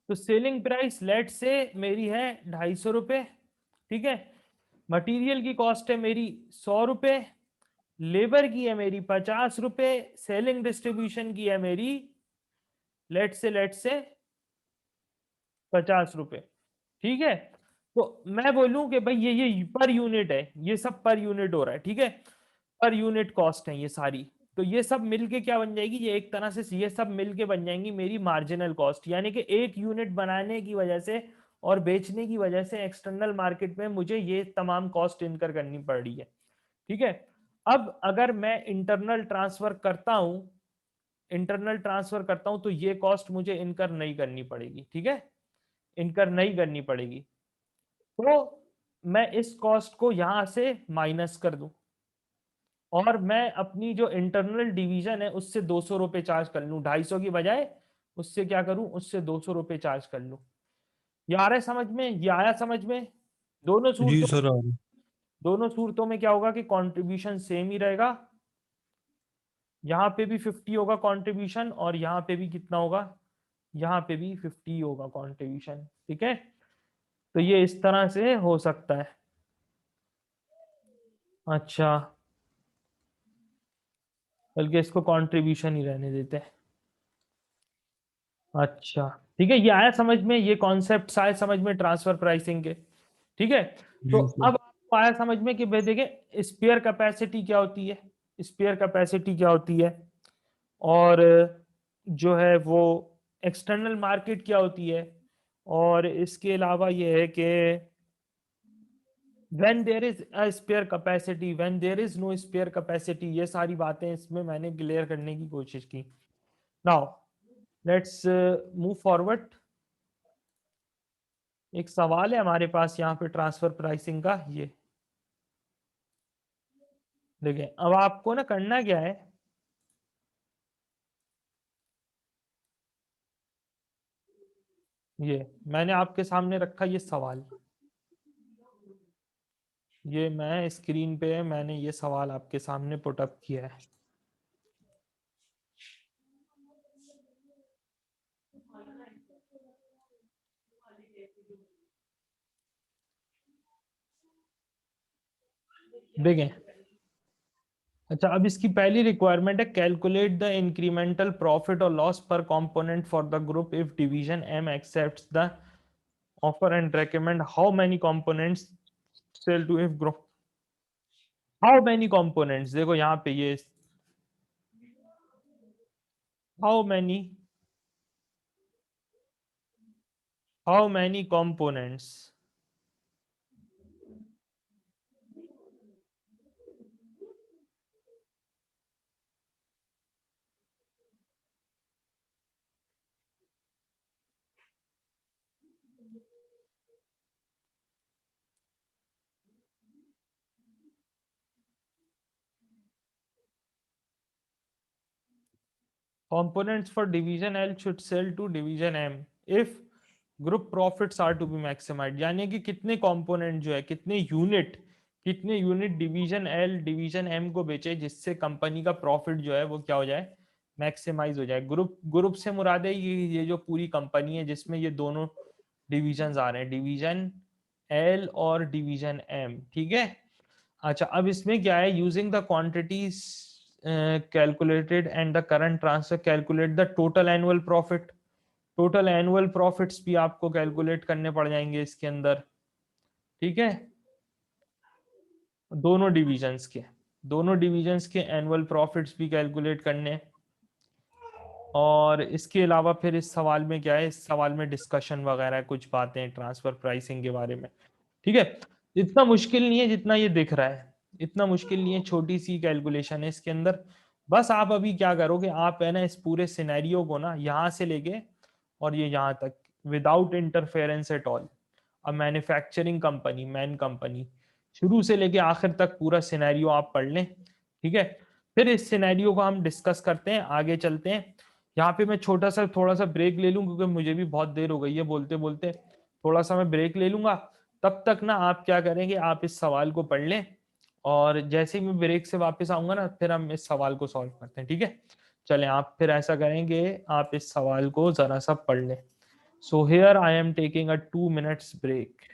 तो सेलिंग प्राइस लेट से मेरी है 250 रुपए, ठीक है। मटेरियल की कॉस्ट है मेरी 100 रुपए, लेबर की है मेरी 50 रुपए, सेलिंग डिस्ट्रीब्यूशन की है मेरी लेट से 50 रुपए, ठीक है। तो मैं बोलूं कि भाई ये पर यूनिट है, ये सब पर यूनिट हो रहा है, ठीक है, पर यूनिट कॉस्ट है ये सारी, तो ये सब मिलके क्या बन जाएगी, ये एक तरह से ये सब मिलके बन जाएंगी मेरी मार्जिनल कॉस्ट, यानी कि एक यूनिट बनाने की वजह से और बेचने की वजह से एक्सटर्नल मार्केट में मुझे ये तमाम कॉस्ट इनकर करनी पड़ रही है। ठीक है, अब अगर मैं इंटरनल ट्रांसफर करता हूं तो ये कॉस्ट मुझे इनकर नहीं करनी पड़ेगी। ठीक है, इनकर नहीं करनी पड़ेगी, तो मैं इस कॉस्ट को यहां से माइनस कर दूं और मैं अपनी जो इंटरनल डिवीजन है उससे 200 रुपए चार्ज कर लूं, 250 की बजाय उससे क्या करूं, उससे 200 रुपए चार्ज कर लूं। ये आ रहा है समझ में, ये आया समझ में? दोनों जी सूरतों सर, आ रही। दोनों सूरतों में क्या होगा कि कंट्रीब्यूशन सेम ही रहेगा, यहाँ पे भी 50 होगा कंट्रीब्यूशन और यहाँ पे भी कितना होगा, यहाँ पे भी 50 होगा कंट्रीब्यूशन। ठीक है, तो ये इस तरह से हो सकता है। अच्छा, बल्कि इसको कंट्रीब्यूशन ही रहने देते हैं। अच्छा, ठीक है, ये आया समझ में, ये कॉन्सेप्ट आए समझ में ट्रांसफर प्राइसिंग के। ठीक है, तो जी सर। अब आपको आया समझ में कि भाई देखें स्पेयर कैपेसिटी क्या होती है, स्पेयर कैपेसिटी क्या होती है, और जो है वो एक्सटर्नल मार्केट क्या होती है, और इसके अलावा ये है कि when there is a spare capacity, when there is no spare capacity, ये सारी बातें इसमें मैंने क्लियर करने की कोशिश की। Now let's move forward. एक सवाल है हमारे पास यहाँ पे ट्रांसफर प्राइसिंग का, ये देखिए, अब आपको ना करना क्या है, ये मैंने आपके सामने रखा ये सवाल, ये मैं स्क्रीन पे मैंने ये सवाल आपके सामने पुट अप किया है। देखें, अच्छा, अब इसकी पहली रिक्वायरमेंट है कैलकुलेट द इंक्रीमेंटल प्रॉफिट और loss per component for the group if division M accepts the offer and recommend how many components sell to if group. How many components, देखो यहाँ पे ये how many, how many components, components for division L should sell to division M if group profits are to be maximized, यानी कि कितने component जो है, कितने unit division L division M को बेचे जिससे कंपनी का प्रॉफिट जो है वो क्या हो जाए, मैक्सिमाइज हो जाए। ग्रुप ग्रुप से मुराद है ये जो पूरी कंपनी है जिसमें ये दोनों डिवीजन आ रहे हैं, डिवीजन L और डिवीजन M। ठीक है, अच्छा, अब इसमें क्या है, using the quantities calculated and the current transfer calculate the total annual profit. Total annual profits भी आपको कैलकुलेट करने पड़ जाएंगे इसके अंदर। ठीक है, दोनों डिविजन्स के एनुअल प्रॉफिट्स भी कैलकुलेट करने, और इसके अलावा फिर इस सवाल में क्या है, इस सवाल में डिस्कशन वगैरह कुछ बातें ट्रांसफर प्राइसिंग के बारे में। ठीक है, इतना मुश्किल नहीं है जितना ये दिख रहा है, इतना मुश्किल नहीं है, छोटी सी कैलकुलेशन है इसके अंदर। बस आप अभी क्या करोगे, आप है ना इस पूरे सिनेरियो को ना यहाँ से लेके और ये यहाँ तक विदाउट इंटरफेरेंस एट ऑल, अब मैन्युफैक्चरिंग कंपनी, मैन कंपनी, शुरू से लेके आखिर तक पूरा सिनेरियो आप पढ़ लें। ठीक है, फिर इस सिनेरियो को हम डिस्कस करते हैं, आगे चलते हैं। यहाँ पे मैं थोड़ा सा ब्रेक ले लूं क्योंकि मुझे भी बहुत देर हो गई है बोलते बोलते, थोड़ा सा मैं ब्रेक ले लूंगा। तब तक ना आप क्या करेंगे, आप इस सवाल को पढ़ लें और जैसे ही मैं ब्रेक से वापस आऊंगा ना फिर हम इस सवाल को सॉल्व करते हैं। ठीक है, चलें, आप फिर ऐसा करेंगे, आप इस सवाल को जरा सा पढ़ लें। So here I am taking a 2 minutes break.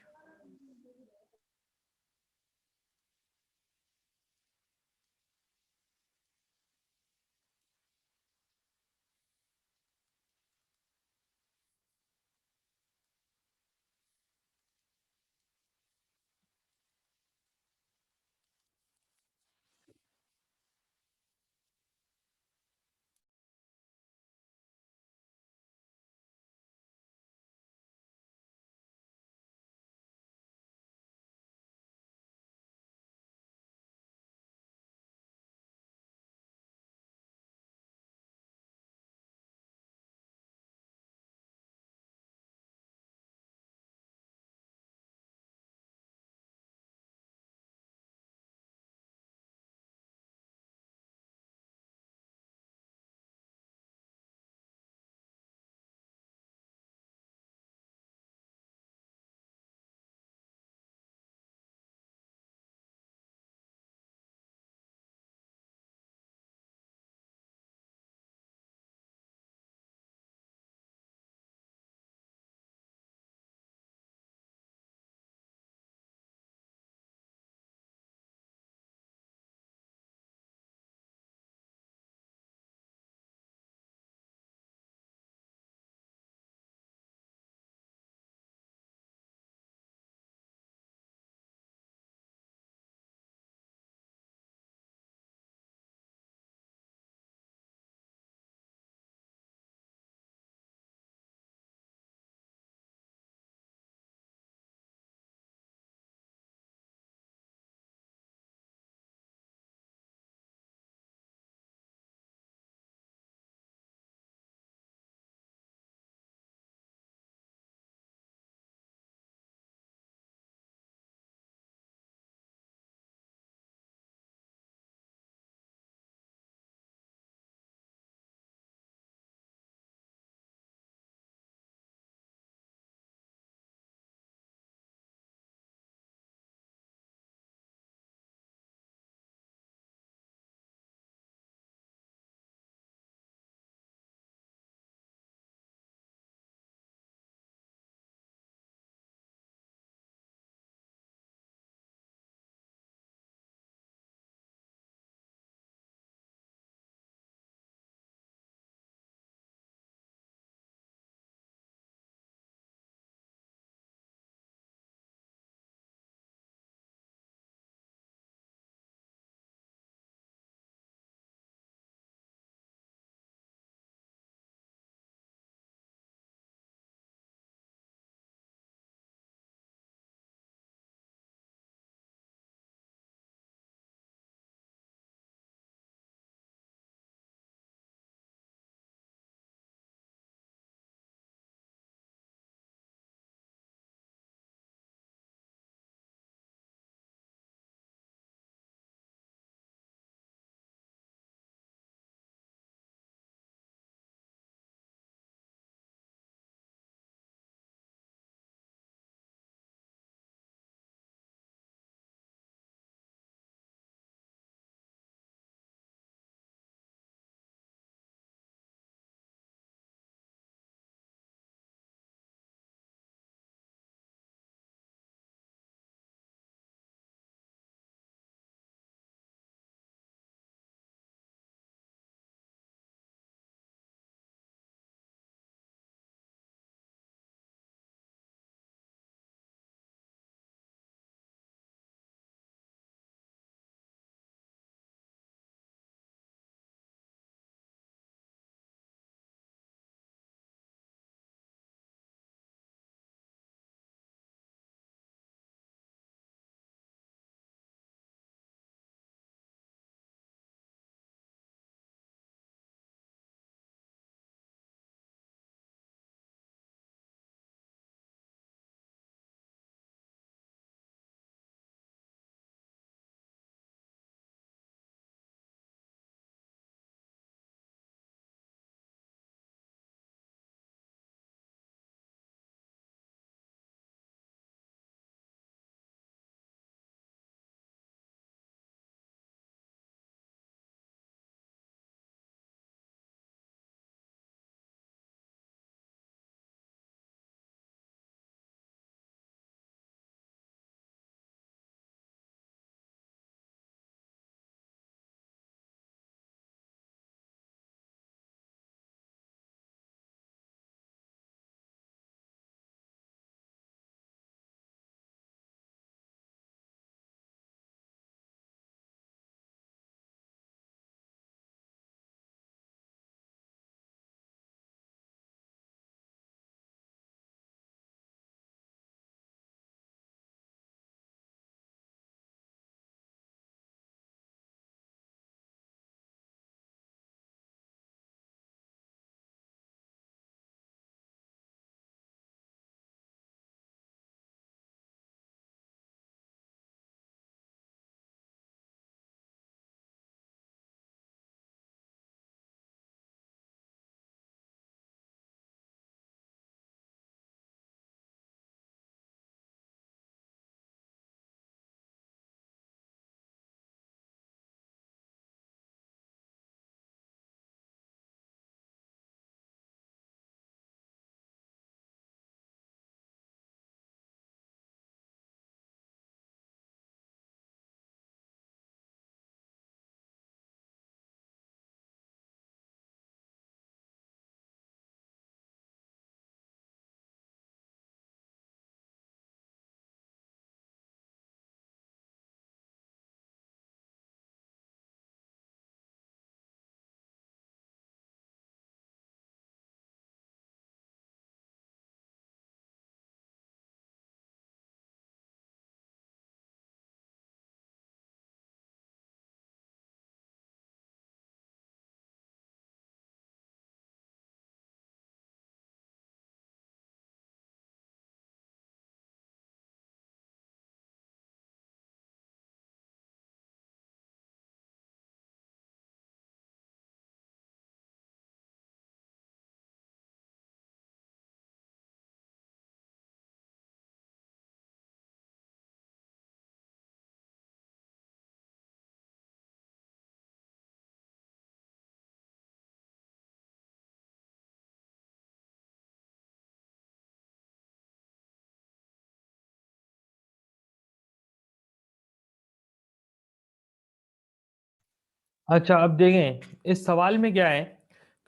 अच्छा अब देखें इस सवाल में क्या है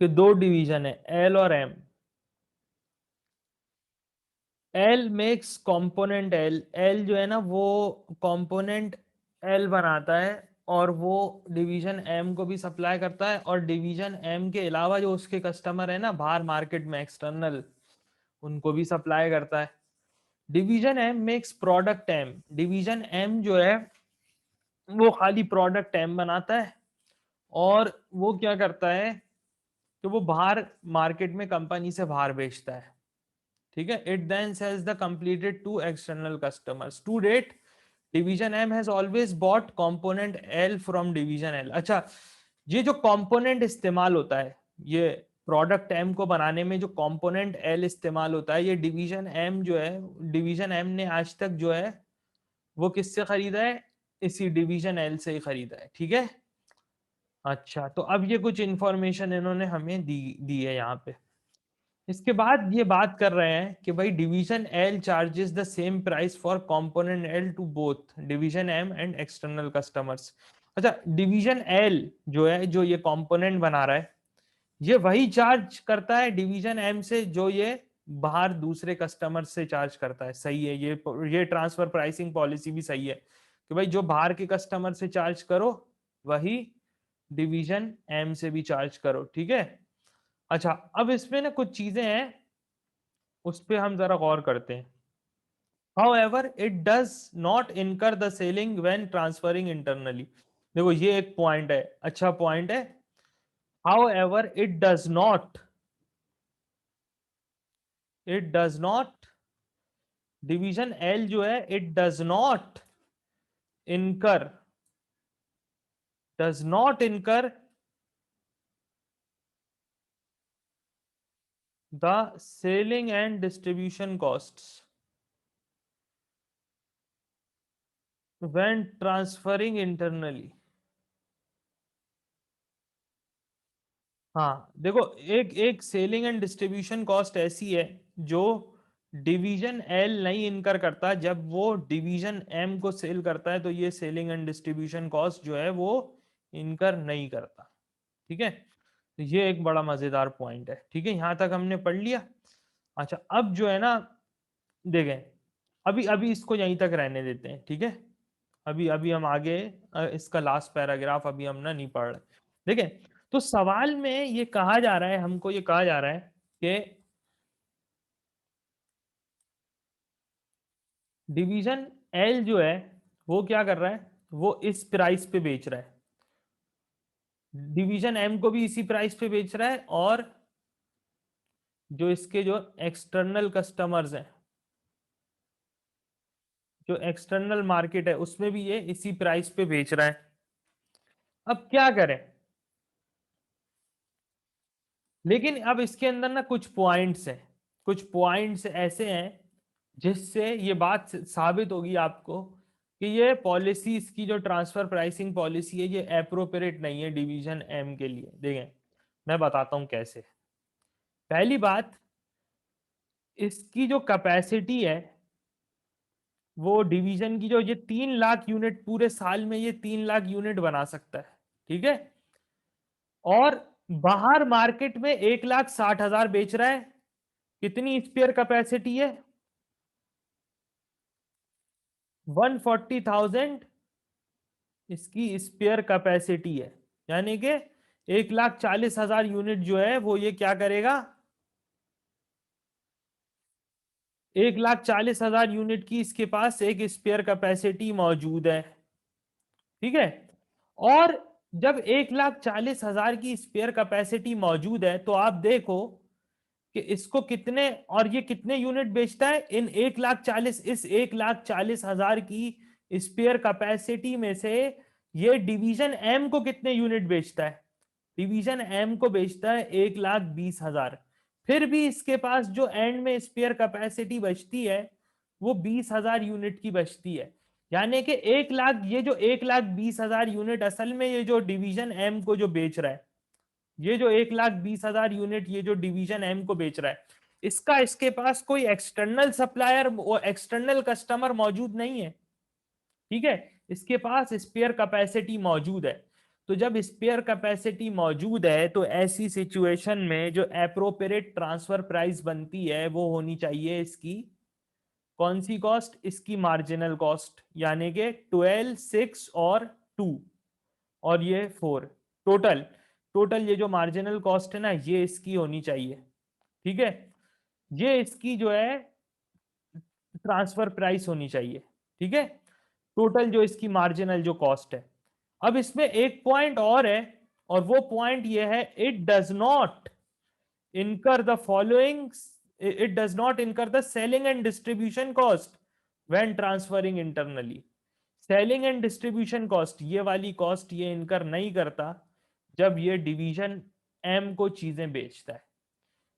कि दो डिवीजन है एल और M. L makes component L, L जो है ना वो कंपोनेंट एल बनाता है और वो डिवीजन एम को भी सप्लाई करता है, और डिवीजन एम के अलावा जो उसके कस्टमर है ना बाहर मार्केट में एक्सटर्नल, उनको भी सप्लाई करता है। Division M makes product M, division M जो है वो खाली प्रोडक्ट एम बनाता है और वो क्या करता है कि वो बाहर मार्केट में कंपनी से बाहर बेचता है। ठीक है, it then sells the completed to external customers. To date division M has always bought component L from division L. अच्छा, ये जो कंपोनेंट इस्तेमाल होता है, ये प्रोडक्ट एम को बनाने में जो कंपोनेंट एल इस्तेमाल होता है, ये डिवीजन एम जो है, डिवीजन एम ने आज तक जो है वो किससे खरीदा है, इसी डिवीजन एल से ही खरीदा है। ठीक है, अच्छा तो अब ये कुछ इंफॉर्मेशन इन्होंने हमें दी है यहाँ पे। इसके बाद ये बात कर रहे हैं कि भाई division L charges the same price for component L to both division M and external customers. अच्छा, डिवीजन एल जो है, जो ये कंपोनेंट बना रहा है, ये वही चार्ज करता है डिवीजन एम से जो ये बाहर दूसरे कस्टमर से चार्ज करता है। सही है, ये ट्रांसफर प्राइसिंग पॉलिसी भी सही है कि भाई जो बाहर के कस्टमर से चार्ज करो वही डिवीजन एम से भी चार्ज करो। ठीक है, अच्छा अब इसमें ना कुछ चीजें हैं उस पर हम जरा गौर करते हैं। However, it does not incur the selling when transferring internally। देखो ये एक पॉइंट है, अच्छा पॉइंट है। However, it does not division L जो है incur does not incur the selling and distribution costs when transferring internally। हाँ देखो, एक एक सेलिंग एंड डिस्ट्रीब्यूशन कॉस्ट ऐसी है जो डिवीजन एल नहीं इनकर करता। जब वो डिवीजन एम को सेल करता है तो ये सेलिंग एंड डिस्ट्रीब्यूशन कॉस्ट जो है वो इनकर नहीं करता। ठीक है, तो ये एक बड़ा मजेदार पॉइंट है। ठीक है, यहां तक हमने पढ़ लिया। अच्छा अब जो है ना, देखें अभी अभी इसको यहीं तक रहने देते हैं। ठीक है, अभी अभी हम आगे इसका लास्ट पैराग्राफ अभी हम ना नहीं पढ़ रहे। देखें, तो सवाल में ये कहा जा रहा है, हमको ये कहा जा रहा है कि डिवीजन एल जो है वो क्या कर रहा है, वो इस प्राइस पे बेच रहा है, डिवीजन एम को भी इसी प्राइस पे बेच रहा है, और जो इसके जो एक्सटर्नल कस्टमर्स हैं, जो एक्सटर्नल मार्केट है उसमें भी ये इसी प्राइस पे बेच रहा है। अब क्या करें, लेकिन अब इसके अंदर ना कुछ पॉइंट्स हैं, कुछ पॉइंट्स ऐसे हैं जिससे ये बात साबित होगी आपको कि ये पॉलिसी, इसकी जो ट्रांसफर प्राइसिंग पॉलिसी है, ये एप्रोप्रिएट नहीं है डिवीजन एम के लिए। देखें मैं बताता हूं कैसे। पहली बात, इसकी जो कैपेसिटी है वो डिवीजन की, जो ये 3 लाख यूनिट पूरे साल में ये 3 लाख यूनिट बना सकता है। ठीक है, और बाहर मार्केट में 1,60,000 बेच रहा है। कितनी स्पेयर कैपेसिटी है, 140,000 इसकी स्पेयर कैपेसिटी है। यानी कि 1,40,000 यूनिट जो है वो ये क्या करेगा, 1,40,000 यूनिट की इसके पास एक स्पेयर कैपेसिटी मौजूद है। ठीक है, और जब 1,40,000 की स्पेयर कैपेसिटी मौजूद है तो आप देखो कि इसको कितने, और ये कितने यूनिट बेचता है इन 1,40,000, इस 1,40,000 की स्पेयर कैपेसिटी में से ये डिवीजन एम को कितने यूनिट बेचता है, डिवीजन एम को बेचता है 1,20,000। फिर भी इसके पास जो एंड में स्पेयर कैपेसिटी बचती है वो 20,000 यूनिट की बचती है। यानी कि 1,00,000, ये जो 1,20,000 यूनिट असल में ये जो डिवीजन एम को जो बेच रहा है, ये जो 1,20,000 यूनिट ये जो डिवीजन एम को बेच रहा है, इसका इसके पास कोई एक्सटर्नल सप्लायर, एक्सटर्नल कस्टमर मौजूद नहीं है। ठीक है, इसके पास स्पेयर कैपेसिटी मौजूद है। तो जब स्पेयर कैपेसिटी मौजूद है तो ऐसी सिचुएशन में जो एप्रोप्रिएट ट्रांसफर प्राइस बनती है वो होनी चाहिए इसकी कौन सी कॉस्ट, इसकी मार्जिनल कॉस्ट, यानी कि 12, 6 और 2 और ये 4 टोटल ये जो मार्जिनल कॉस्ट है ना ये इसकी होनी चाहिए। ठीक है, ये इसकी जो है ट्रांसफर प्राइस होनी चाहिए। ठीक है, टोटल जो इसकी मार्जिनल जो कॉस्ट है। अब इसमें एक पॉइंट और है और वो पॉइंट ये है, it does not incur the following, it does not incur the selling and distribution cost when transferring internally। Selling and distribution cost ये वाली कॉस्ट ये इनकर नहीं करता जब ये डिवीजन एम को चीजें बेचता है,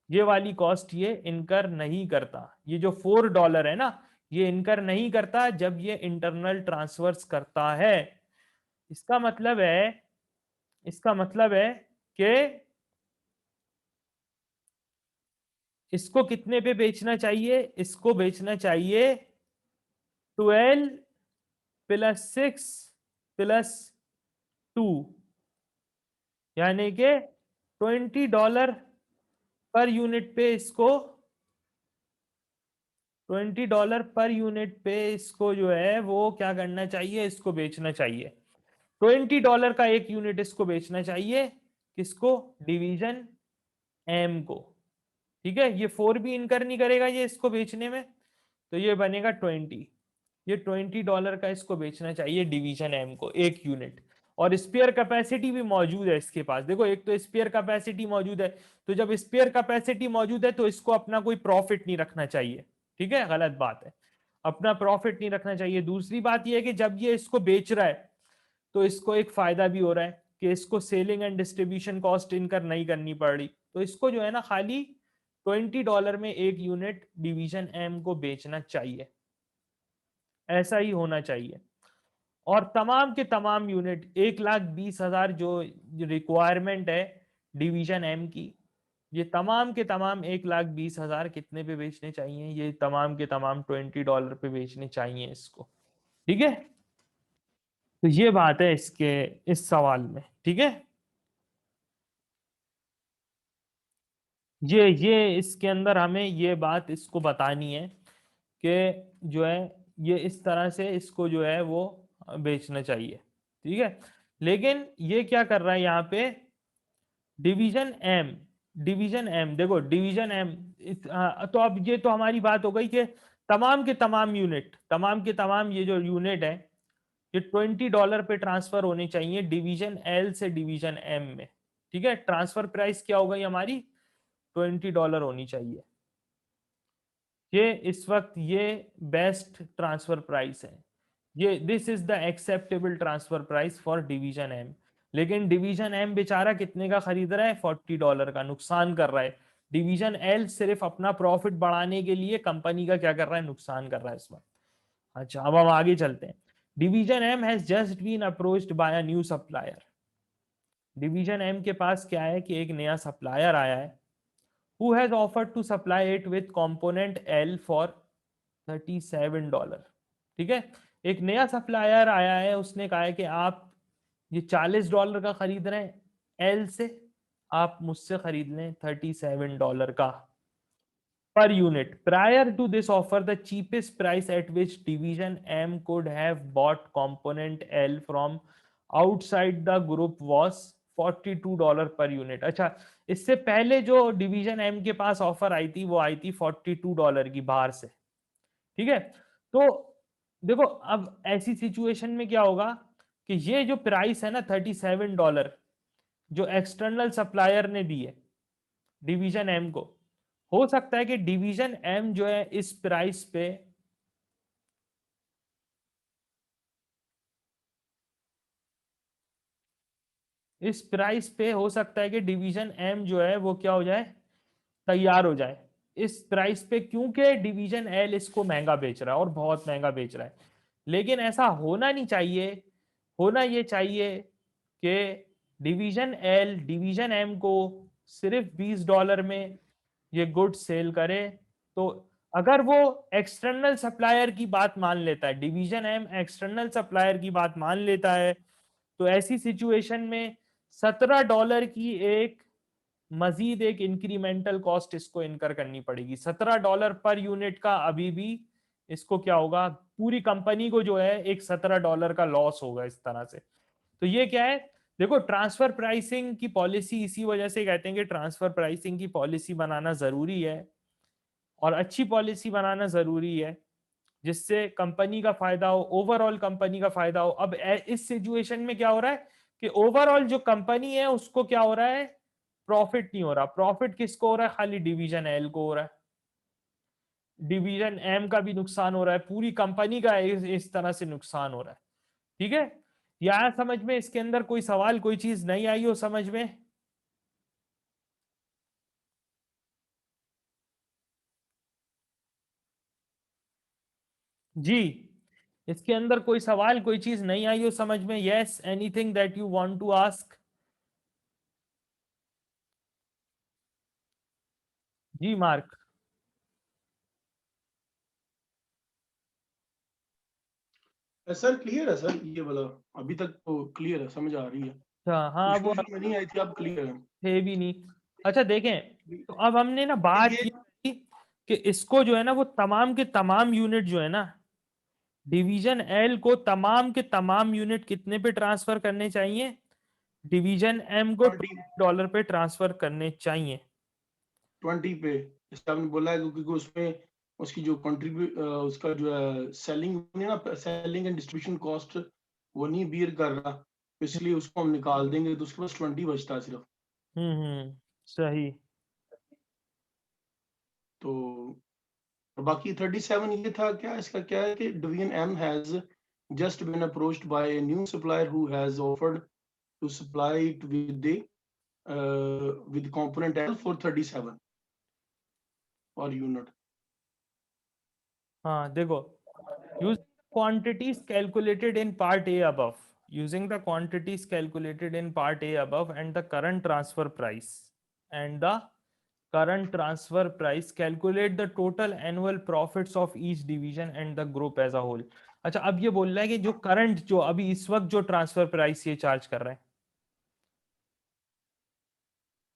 ये वाली कॉस्ट ये इनकर नहीं करता। ये जो $4 है ना ये इनकर नहीं करता जब ये इंटरनल ट्रांसफर्स करता है। इसका मतलब है कि इसको कितने पे बेचना चाहिए, इसको बेचना चाहिए 12 + 6 + 2 यानी कि $20 पर यूनिट पे इसको $20 पर यूनिट पे इसको जो है वो क्या करना चाहिए, इसको बेचना चाहिए। $20 का एक यूनिट इसको बेचना चाहिए, किसको, डिवीजन एम को। ठीक है, ये 4 भी इनकर नहीं करेगा ये इसको बेचने में, तो ये बनेगा 20। ये $20 का इसको बेचना चाहिए डिवीजन एम को एक यूनिट। और स्पेयर कैपेसिटी भी मौजूद है इसके पास। देखो एक तो स्पेयर कैपेसिटी मौजूद है, तो जब स्पेयर कैपेसिटी मौजूद है तो इसको अपना कोई प्रॉफिट नहीं रखना चाहिए। ठीक है, गलत बात है, अपना प्रॉफिट नहीं रखना चाहिए। दूसरी बात यह है कि जब ये इसको बेच रहा है तो इसको एक फायदा भी हो रहा है कि इसको selling and distribution cost incur नहीं करनी पड़ रही, तो इसको जो है ना खाली $20 में एक यूनिट डिवीजन एम को बेचना चाहिए, ऐसा ही होना चाहिए। और तमाम के तमाम यूनिट 1,20,000 जो रिक्वायरमेंट है डिवीजन एम की, ये तमाम के तमाम 1,20,000 कितने पे बेचने चाहिए, ये तमाम के तमाम $20 पे बेचने चाहिए इसको। ठीक है, तो ये बात है इसके इस सवाल में। ठीक है, ये इसके अंदर हमें ये बात इसको बतानी है कि जो है ये इस तरह से इसको जो है वो बेचना चाहिए। ठीक है, लेकिन ये क्या कर रहा है यहाँ पे, डिवीजन एम देखो डिवीजन एम, तो अब ये तो हमारी बात हो गई कि तमाम के तमाम ये जो यूनिट है ये $20 पे ट्रांसफर होने चाहिए डिवीजन एल से डिवीजन एम में। ठीक है, ट्रांसफर प्राइस क्या हो गई हमारी, $20 होनी चाहिए। ये इस वक्त ये बेस्ट ट्रांसफर प्राइस है, ये this is the acceptable transfer price for division M. लेकिन डिवीजन एम बेचारा कितने का खरीद रहा है, $40 का, नुकसान कर रहा है। डिवीजन एल सिर्फ अपना प्रॉफिट बढ़ाने के लिए कंपनी का क्या कर रहा है, नुकसान कर रहा है इस वक्त। अच्छा, अब हम आगे चलते हैं। Division M has just been approached by a new supplier. Division M के पास क्या है कि एक नया सप्लायर आया है, who has offered to supply it with component L for $37। ठीक है, एक नया सप्लायर आया है, उसने कहा है कि आप ये $40 का खरीद रहे हैं एल से, आप मुझसे खरीद लें $37 का per unit। Prior to this offer, the cheapest price at which division M could have bought component L from outside the group was $42 per unit। अच्छा, इससे पहले जो डिवीजन एम के पास ऑफर आई थी वो आई थी $42 की बाहर से। ठीक है, तो देखो अब ऐसी सिचुएशन में क्या होगा कि ये जो प्राइस है ना $37 जो एक्सटर्नल सप्लायर ने दी है डिवीजन एम को, हो सकता है कि डिवीजन एम जो है इस प्राइस पे हो सकता है कि डिवीजन एम जो है वो क्या हो जाए, तैयार हो जाए इस प्राइस पे, क्योंकि डिवीजन एल इसको महंगा बेच रहा है और बहुत महंगा बेच रहा है। लेकिन ऐसा होना नहीं चाहिए, होना ये चाहिए कि डिवीजन एल डिवीजन एम को सिर्फ $20 में ये गुड सेल करे। तो अगर वो एक्सटर्नल सप्लायर की बात मान लेता है, डिवीजन एम एक्सटर्नल सप्लायर की बात मान लेता है, तो ऐसी सिचुएशन में $17 की एक मजीद एक इंक्रीमेंटल कॉस्ट इसको इनकर करनी पड़ेगी। $17 पर यूनिट का अभी भी इसको क्या होगा, पूरी कंपनी को जो है एक $17 का लॉस होगा इस तरह से। तो ये क्या है, देखो ट्रांसफर प्राइसिंग की पॉलिसी, इसी वजह से कहते हैं कि ट्रांसफर प्राइसिंग की पॉलिसी बनाना जरूरी है और अच्छी पॉलिसी बनाना जरूरी है, जिससे कंपनी का फायदा हो, ओवरऑल कंपनी का फायदा हो। अब इस सिचुएशन में क्या हो रहा है कि ओवरऑल जो कंपनी है उसको क्या हो रहा है, प्रॉफिट नहीं हो रहा। प्रॉफिट किसको हो रहा है, खाली डिवीजन एल को हो रहा है, डिवीजन एम का भी नुकसान हो रहा है, पूरी कंपनी का इस तरह से नुकसान हो रहा है। ठीक है, यहां समझ में इसके अंदर कोई सवाल, कोई चीज नहीं आई हो समझ में? जी, इसके अंदर कोई सवाल, कोई चीज नहीं आई हो समझ में? Yes, anything that you want to ask? जी मार्क। सर क्लियर है सर, ये वाला अभी तक तो क्लियर है, समझ आ रही है। अच्छा हाँ, वो शुरू में नहीं आई थी, अब क्लियर है। थे भी नहीं। अच्छा देखें, तो अब हमने ना बात ये की थी कि इसको जो है ना, वो तमाम के तमाम यूनिट जो है ना, डिवीजन एल को तमाम के तमाम यूनिट कितने पे ट्रांसफर करने चाहिए, डिवीजन एम को ट्वेंटी $20 पे ट्रांसफर करने चाहिए। 20 पे, जैसे आपने बोला है, क्योंकि उसमें उसकी जो कंट्रीब्यूट उसका जो है सेलिंग नहीं ना, सेलिंग एंड डिस्ट्रीब्यूशन कॉस्ट वो नहीं बियर कर रहा, तो इसलिए उसको हम निकाल देंगे, तो उसके पास 20 बचता है सिर्फ। सही। तो और बाकी 37 ये था, क्या इसका क्या है कि division M has just been approached by a new supplier who has offered to supply it with component L for 37 per unit. हाँ देखो, use quantities calculated in part A above, using the quantities calculated in part A above and the current transfer price calculate the total annual profits of each division and the group as a whole। अच्छा, अब ये बोल रहा है कि जो current, जो अभी इस वक्त जो ट्रांसफर प्राइस ये चार्ज कर रहे हैं,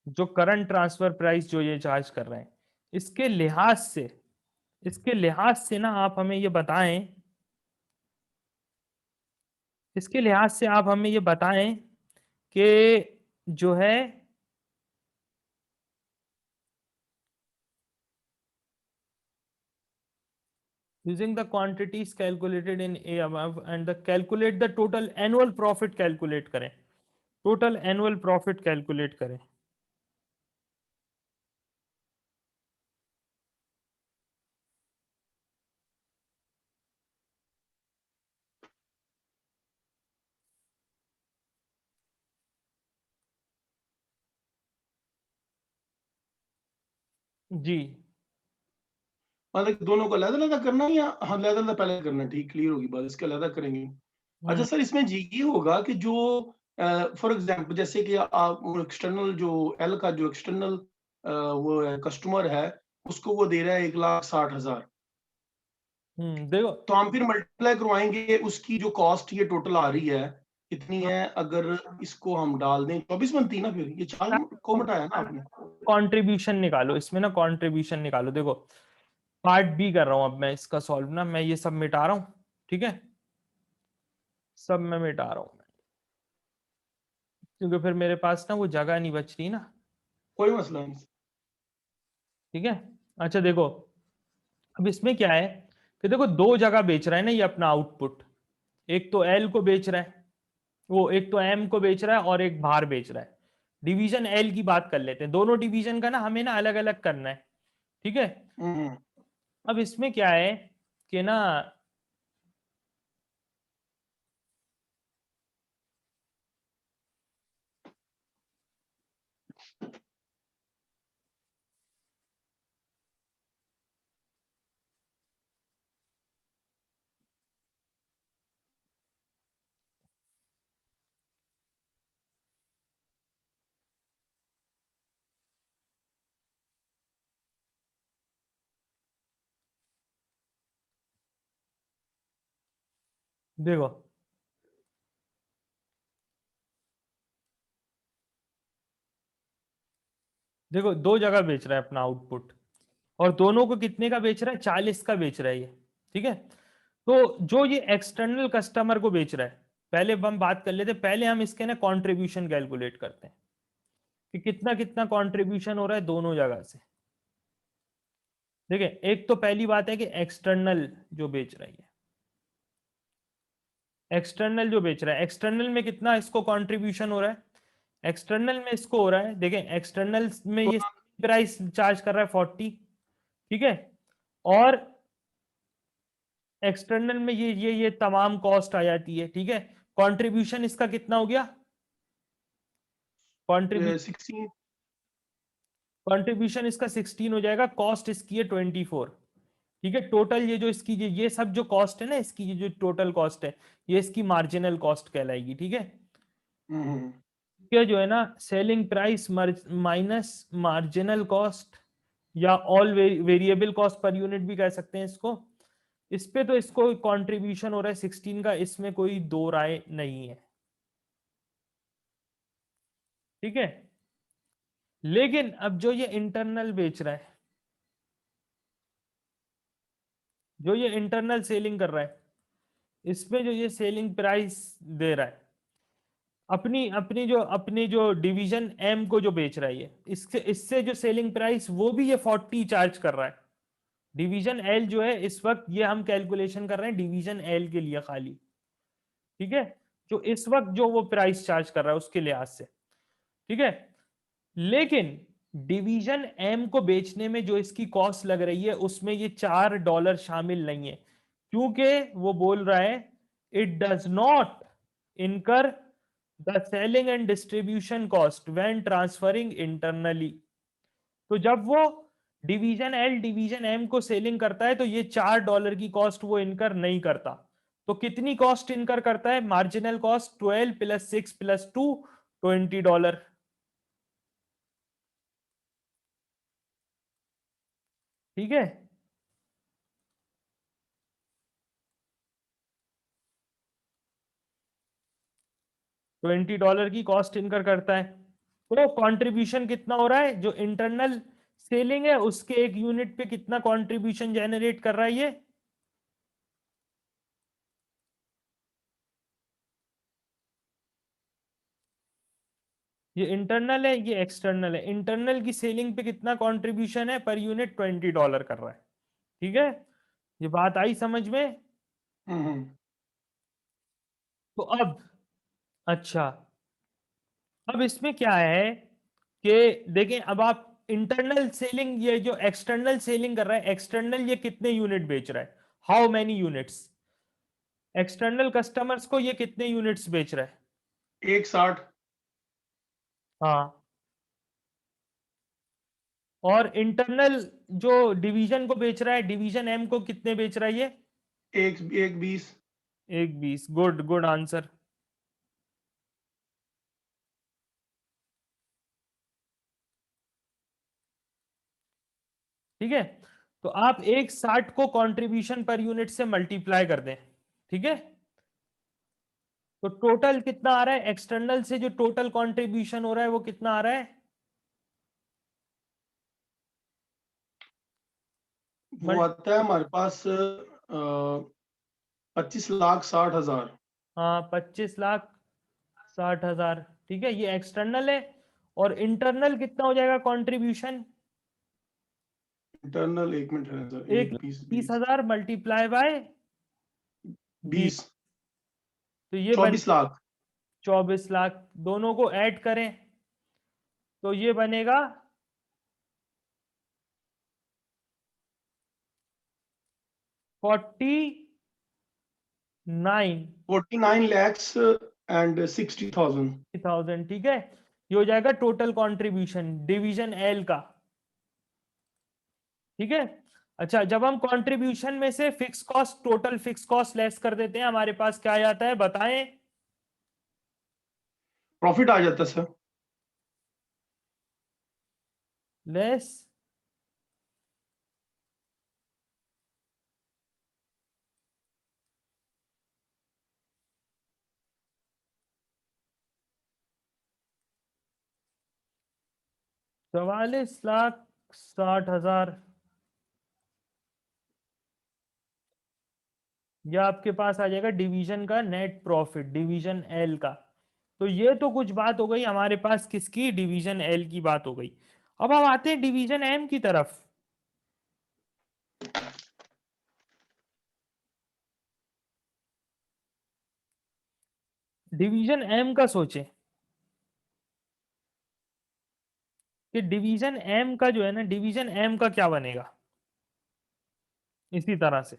जो करंट ट्रांसफर प्राइस जो ये चार्ज कर रहे हैं, इसके लिहाज से, इसके लिहाज से ना आप हमें ये बताएं, इसके लिहाज से आप हमें ये बताएं कि जो है using the quantities calculated in A above and the calculate the total annual profit calculate करें, total annual profit calculate करें। जी मतलब दोनों को अलग-अलग करना है, या हाँ अलग-अलग पहले करना है? ठीक, क्लियर होगी बात, इसके अलग करेंगे। अच्छा हम्म सर, इसमें जी ये होगा कि जो फॉर एग्जांपल जैसे कि आप एक्सटर्नल जो एल का जो एक्सटर्नल वो है कस्टमर है, उसको वो दे रहा है 1,60,000, देखो, तो हम फिर मल्टीप्लाई करवाएंगे, उसकी जो कॉस्ट ये टोटल आ रही है कितनी है, अगर इसको हम डाल दें 24 बनती है ना, फिर ये 4 को मटाया ना आपने। कंट्रीब्यूशन निकालो इसमें ना, कंट्रीब्यूशन निकालो। देखो पार्ट बी कर रहा हूं अब मैं इसका सॉल्व ना, मैं ये सब मिटा रहा हूं, ठीक है, सब मैं मिटा रहा हूं मैं, क्योंकि फिर मेरे पास ना वो जगह नहीं बच रही ना। कोई मसला नहीं। ठीक है, अच्छा देखो, अब इसमें क्या है कि देखो दो जगह बेच रहा है ना ये अपना आउटपुट, एक तो एल को बेच रहा है, वो एक तो एम को बेच रहा है और एक बाहर बेच रहा है। डिवीजन एल की बात कर लेते हैं, दोनों डिवीजन का ना हमें ना अलग अलग करना है। ठीक है, हम्म, अब इसमें क्या है कि ना, देखो देखो दो जगह बेच रहा है अपना आउटपुट, और दोनों को कितने का बेच रहा है, 40 का बेच रहा है ये। ठीक है, तो जो ये एक्सटर्नल कस्टमर को बेच रहा है, पहले हम बात कर लेते, पहले हम इसके ना कंट्रीब्यूशन कैलकुलेट करते हैं कि कितना कितना कंट्रीब्यूशन हो रहा है दोनों जगह से। देखिए एक तो पहली बात है कि एक्सटर्नल जो बेच रही है, एक्सटर्नल जो बेच रहा है, एक्सटर्नल में कितना इसको कंट्रीब्यूशन हो रहा है, एक्सटर्नल में इसको हो रहा है, देखें एक्सटर्नल में ये प्राइस चार्ज कर रहा है 40। ठीक है, और एक्सटर्नल में ये तमाम कॉस्ट आ जाती है। ठीक है, कंट्रीब्यूशन इसका कितना हो गया, कंट्रीब्यूशन 16। कंट्रीब्यूशन इसका 16 हो जाएगा, कॉस्ट इसकी है 24। ठीक है, टोटल ये जो इसकी ये सब जो कॉस्ट है ना इसकी, ये जो टोटल कॉस्ट है ये इसकी मार्जिनल कॉस्ट कहलाएगी। ठीक है, हम्म। ये जो है ना selling price minus marginal cost, या all variable cost per unit भी कह सकते हैं इसको। इस पे तो इसको कंट्रीब्यूशन हो रहा है 16 का, इसमें कोई दो राय नहीं है। ठीक है, लेकिन अब जो ये इंटरनल बेच रहा है, जो ये इंटरनल सेलिंग कर रहा है, इसमें जो ये सेलिंग प्राइस दे रहा है, अपनी जो डिवीजन एम को जो बेच रहा है ये, इससे इससे जो सेलिंग प्राइस वो भी ये 40 चार्ज कर रहा है। डिवीजन एल जो है इस वक्त, ये हम कैलकुलेशन कर रहे हैं डिवीजन एल के लिए खाली। ठीक है, जो इस वक्त जो वो प्राइस चार्ज कर रहा है उसके लिहाज से। ठीक है, लेकिन डिवीजन एम को बेचने में जो इसकी कॉस्ट लग रही है उसमें ये $4 शामिल नहीं है, क्योंकि वो बोल रहा है इट डज नॉट इनकर the selling and distribution cost when transferring internally. तो जब वो डिवीजन एल डिवीजन एम को सेलिंग करता है तो ये $4 की कॉस्ट वो इनकर नहीं करता। तो कितनी कॉस्ट इनकर करता है, मार्जिनल कॉस्ट 12 + 6 + 2 $20। ठीक है, $20 की कॉस्ट इनकर करता है। तो कंट्रीब्यूशन कितना हो रहा है, जो इंटरनल सेलिंग है उसके एक यूनिट पे कितना कंट्रीब्यूशन जनरेट कर रहा है ये इंटरनल है, ये एक्सटर्नल है। इंटरनल की सेलिंग पे कितना कंट्रीब्यूशन है पर यूनिट, $20 कर रहा है। ठीक है, ये बात आई समझ में। हम्म। तो अब अच्छा, अब इसमें क्या है कि देखें, अब आप इंटरनल सेलिंग, ये जो एक्सटर्नल सेलिंग कर रहा है, एक्सटर्नल ये कितने यूनिट बेच रहा है, how many units, external customers को ये कितने यूनिट्स बेच रहा है। 160। हाँ, और इंटरनल जो डिवीजन को बेच रहा है, डिवीजन एम को कितने बेच रहा है ये, एक एक 20। एक 20। Good good answer. ठीक है, तो आप एक 60 को कंट्रीब्यूशन पर यूनिट से मल्टीप्लाई कर दें। ठीक है, तो टोटल कितना आ रहा है, एक्सटर्नल से जो टोटल कंट्रीब्यूशन हो रहा है वो कितना आ रहा है, वो आता है हमारे पास 25,60,000। हाँ 25,60,000। ठीक है, ये एक्सटर्नल है, और इंटरनल कितना हो जाएगा कंट्रीब्यूशन, इंटरनल, 1 मिनट है सर, एक एक 20 तीस 20 हजार मल्टीप्लाई बाय 20, 20। तो ये बन 24 लाख। 24 लाख। दोनों को ऐड करें तो ये बनेगा 49,000। 49,60,000। ठीक है, ये हो जाएगा टोटल कंट्रीब्यूशन डिवीजन एल का। ठीक है, अच्छा, जब हम कंट्रीब्यूशन में से fix cost, total fix cost less कर देते हैं, हमारे पास क्या आ जाता है बताएं, प्रॉफिट आ जाता है सर। लेस 44,60,000 यह आपके पास आ जाएगा डिवीजन का नेट प्रॉफिट, डिवीजन एल का। तो ये तो कुछ बात हो गई हमारे पास किसकी, डिवीजन एल की बात हो गई। अब हम आते हैं डिवीजन एम की तरफ। डिवीजन एम का सोचें कि डिवीजन एम का जो है ना, डिवीजन एम का क्या बनेगा इसी तरह से।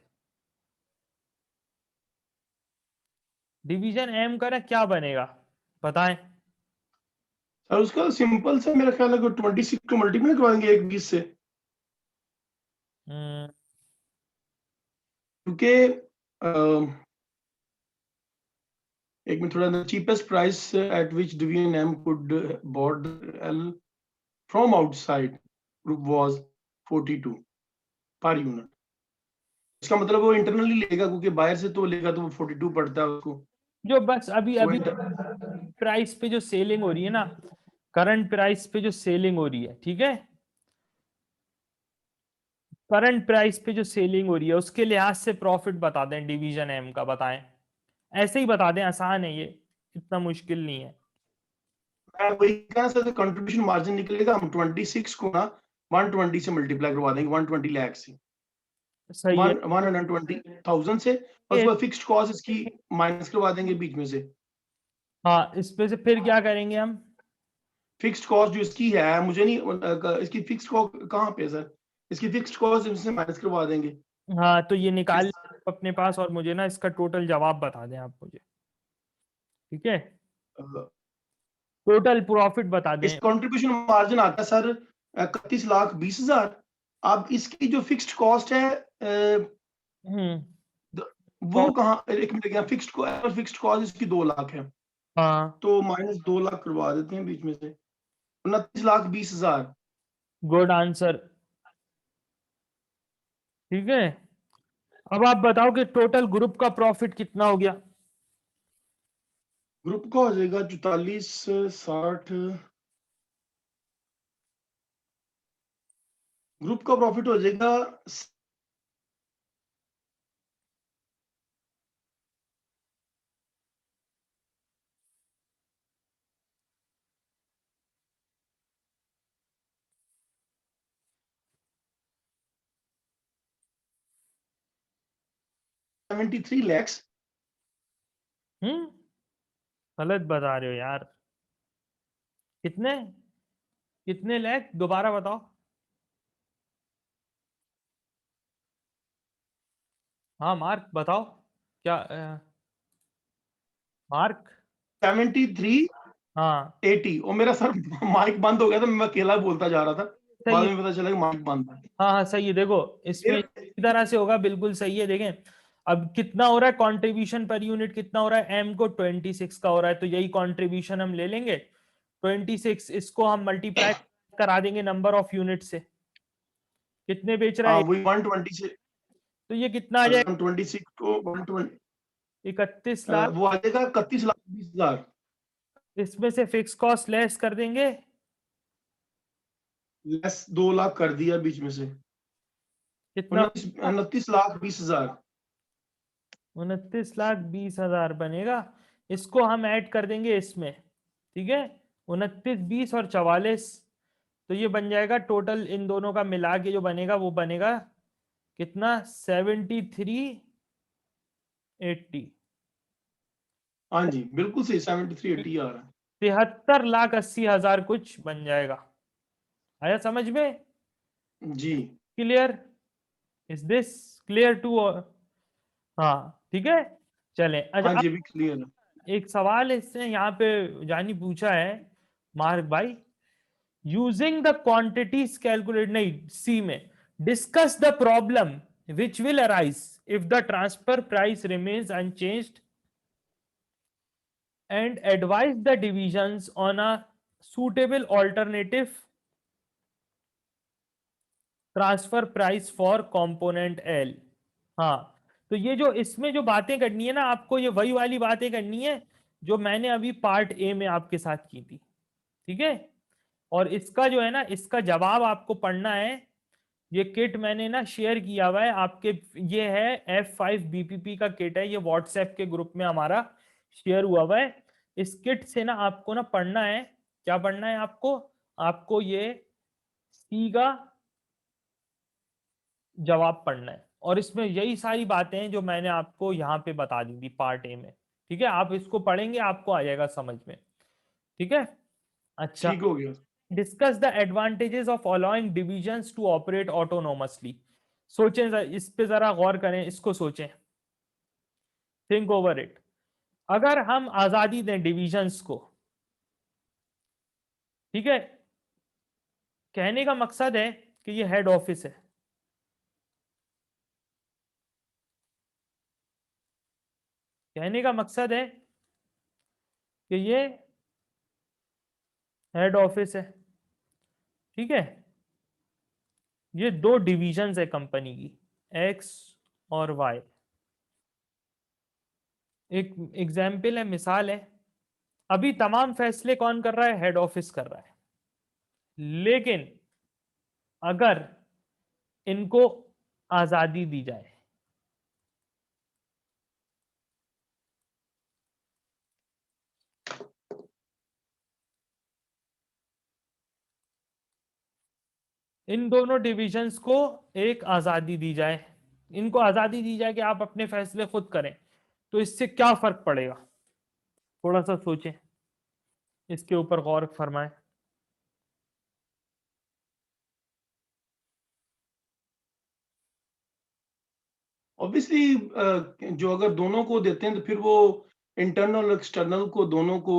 डिवीजन एम का ना क्या बनेगा बताएं। सर उसका सिंपल सा मेरा ख्याल है कि 26 को मल्टीप्लाई करवाएंगे 1 20 से, हम्म, क्योंकि एक मिनट थोड़ा, cheapest price at which division M could bought L from outside group was 42 per unit. इसका मतलब वो इंटरनली लेगा, क्योंकि बाहर से तो लेगा तो वो 42 पड़ता है उसको। जो बस अभी वो अभी प्राइस पे जो सेलिंग हो रही है ना, करंट प्राइस पे जो सेलिंग हो रही है, ठीक है, करंट प्राइस पे जो सेलिंग हो रही है उसके लिहाज से प्रॉफिट बता दें डिवीजन एम का, बताएं। ऐसे ही बता दें, आसान है ये, इतना मुश्किल नहीं है। मैं वही कहा सर, कंट्रीब्यूशन मार्जिन निकलेगा, हम 26 को ना 120 से मल्टीप्लाई करवा देंगे, 120 लाख से, सही है। 120,000 से, और उसके बाद फिक्स्ड कॉस्ट इसकी माइनस करवा देंगे बीच में से। हाँ, इस पे से फिर क्या करेंगे हम। फिक्स्ड कॉस्ट जो इसकी है, मुझे नहीं इसकी फिक्स्ड कॉस्ट कहाँ पे है सर, इसकी फिक्स्ड कॉस्ट इससे माइनस करवा देंगे। हाँ, तो ये निकाल अपने पास और मुझे ना इसका टोटल जवाब बता दें आप मुझे, ठीक है, टोटल प्रॉफिट बता दें। इस कंट्रीब्यूशन मार्जिन आता है सर 31,20,000। अब इसकी जो फिक्स्ड कॉस्ट है हम्म, वो कहाँ, एक मिनट, फिक्स्ड कॉस्ट इसकी 2 लाख है, हाँ, तो माइनस 2 लाख करवा देते हैं बीच में से, 29,20,000। गुड आंसर, ठीक है। अब आप बताओ कि टोटल ग्रुप का प्रॉफिट कितना हो गया। ग्रुप का हो जाएगा 44,60, ग्रुप का प्रॉफिट हो जाएगा 73 lakhs। गलत बता रहे हो यार, कितने कितने लाख दोबारा बताओ। हाँ मार्क बताओ, क्या मार्क। 73 हाँ 80, और मेरा सर माइक बंद हो गया था, मैं अकेला बोलता जा रहा था, सही बाद है। में पता चला कि माइक बंद है। हाँ हाँ सही है, देखो इसमें फिर इसी तरह से होगा, बिल्कुल सही है। देखें अब कितना हो रहा है कंट्रीब्यूशन पर यूनिट, कितना हो रहा है, एम को 26 का हो रहा है, तो यही कंट्रीब्यूशन हम ले लेंगे 26, इसको हम मल्टीप्लाई करा देंगे नंबर ऑफ यूनिट से, कितने बेच रहा हाँ है, वही 120 से, तो ये कितना आ जाएगा, 126 को 120, 31 लाख। वो आ जाएगा 31,20,000, इसमें से फिक्स कॉस्ट लेस कर देंगे, लेस 2 लाख कर दिया बीच में से, कितना, 29,20,000। 29,20,000 बनेगा। इसको हम ऐड कर देंगे इसमें, ठीक है, 29, 20 और 44, तो ये बन जाएगा टोटल इन दोनों का मिला के जो बनेगा वो बनेगा कितना, 73,80, हाँ जी बिल्कुल सही, 7380 आ रहा है। 73,80,000 कुछ बन जाएगा। आया समझ में, जी clear, is this clear too. हाँ ठीक है, चलें। अच्छा हाँ अब जी, अभी क्लियर है। एक सवाल इसने यहाँ पे जानी पूछा है मार्क भाई, यूजिंग द क्वांटिटीज कैलकुलेट, नहीं सी में, discuss the problem which will arise if the transfer price remains unchanged and advise the divisions on a suitable alternative transfer price for component L। हाँ, तो ये जो इसमें जो बातें करनी है ना आपको, ये वही वाली बातें करनी है जो मैंने अभी पार्ट ए में आपके साथ की थी, ठीक है। और इसका जो है ना, इसका जवाब आपको पढ़ना है। ये किट मैंने ना शेयर किया हुआ है आपके, ये है F5 BPP का किट है, ये व्हाट्सएप के ग्रुप में हमारा शेयर हुआ है। इस किट से ना आपको ना पढ़ना है, क्या पढ़ना है आपको? आपको ये सी का जवाब पढ़ना है, और इसमें यही सारी बातें हैं जो मैंने आपको यहाँ पे बता दी थी पार्ट ए में। ठीक है, आप इसको पढ़ेंगे आपको आ जाएगा समझ में। ठीक है, अच्छा। ठीक हो गया। Discuss the advantages of allowing divisions to operate autonomously. सोचें, इस पे जरा गौर करें, इसको सोचें, थिंक ओवर इट। अगर हम आजादी दें डिविजन्स को, ठीक है, कहने का मकसद है कि ये हेड ऑफिस है, कहने का मकसद है कि ये हेड ऑफिस है। ठीक है, ये दो डिविजन्स है कंपनी की, एक्स और वाई। एक एग्जाम्पल है, मिसाल है, अभी तमाम फैसले कौन कर रहा है? हेड ऑफिस कर रहा है। लेकिन अगर इनको आजादी दी जाए, इन दोनों डिविजन्स को एक आजादी दी जाए, इनको आजादी दी जाए कि आप अपने फैसले खुद करें, तो इससे क्या फर्क पड़ेगा? थोड़ा सा सोचें, इसके ऊपर गौर फरमाएं। ऑब्वियसली जो अगर दोनों को देते हैं तो फिर वो इंटरनल एक्सटर्नल को दोनों को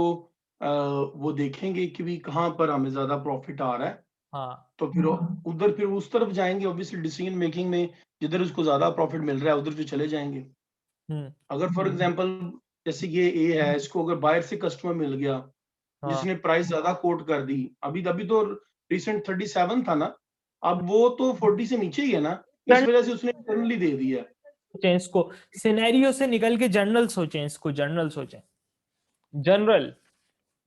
वो देखेंगे कि भी कहाँ पर हमें ज्यादा प्रॉफिट आ रहा है, हाँ, तो फिर उधर फिर उस तरफ जाएंगे। ऑब्वियसली डिसीजन मेकिंग में जिधर उसको ज्यादा प्रॉफिट मिल रहा है उधर फिर चले जाएंगे। हम्म, अगर फॉर एग्जांपल जैसे ये ए है, इसको अगर बाहर से कस्टमर मिल गया हाँ, जिसने प्राइस ज्यादा कोट कर दी, अभी अभी तो रिसेंट 37 था ना, अब वो तो 40 से नीचे ही है ना, इस वजह से उसने इंटरनली दे दिया। सोचें इसको, सिनेरियो से निकल के जनरल सोचें, इसको जनरल सोचें। जनरल,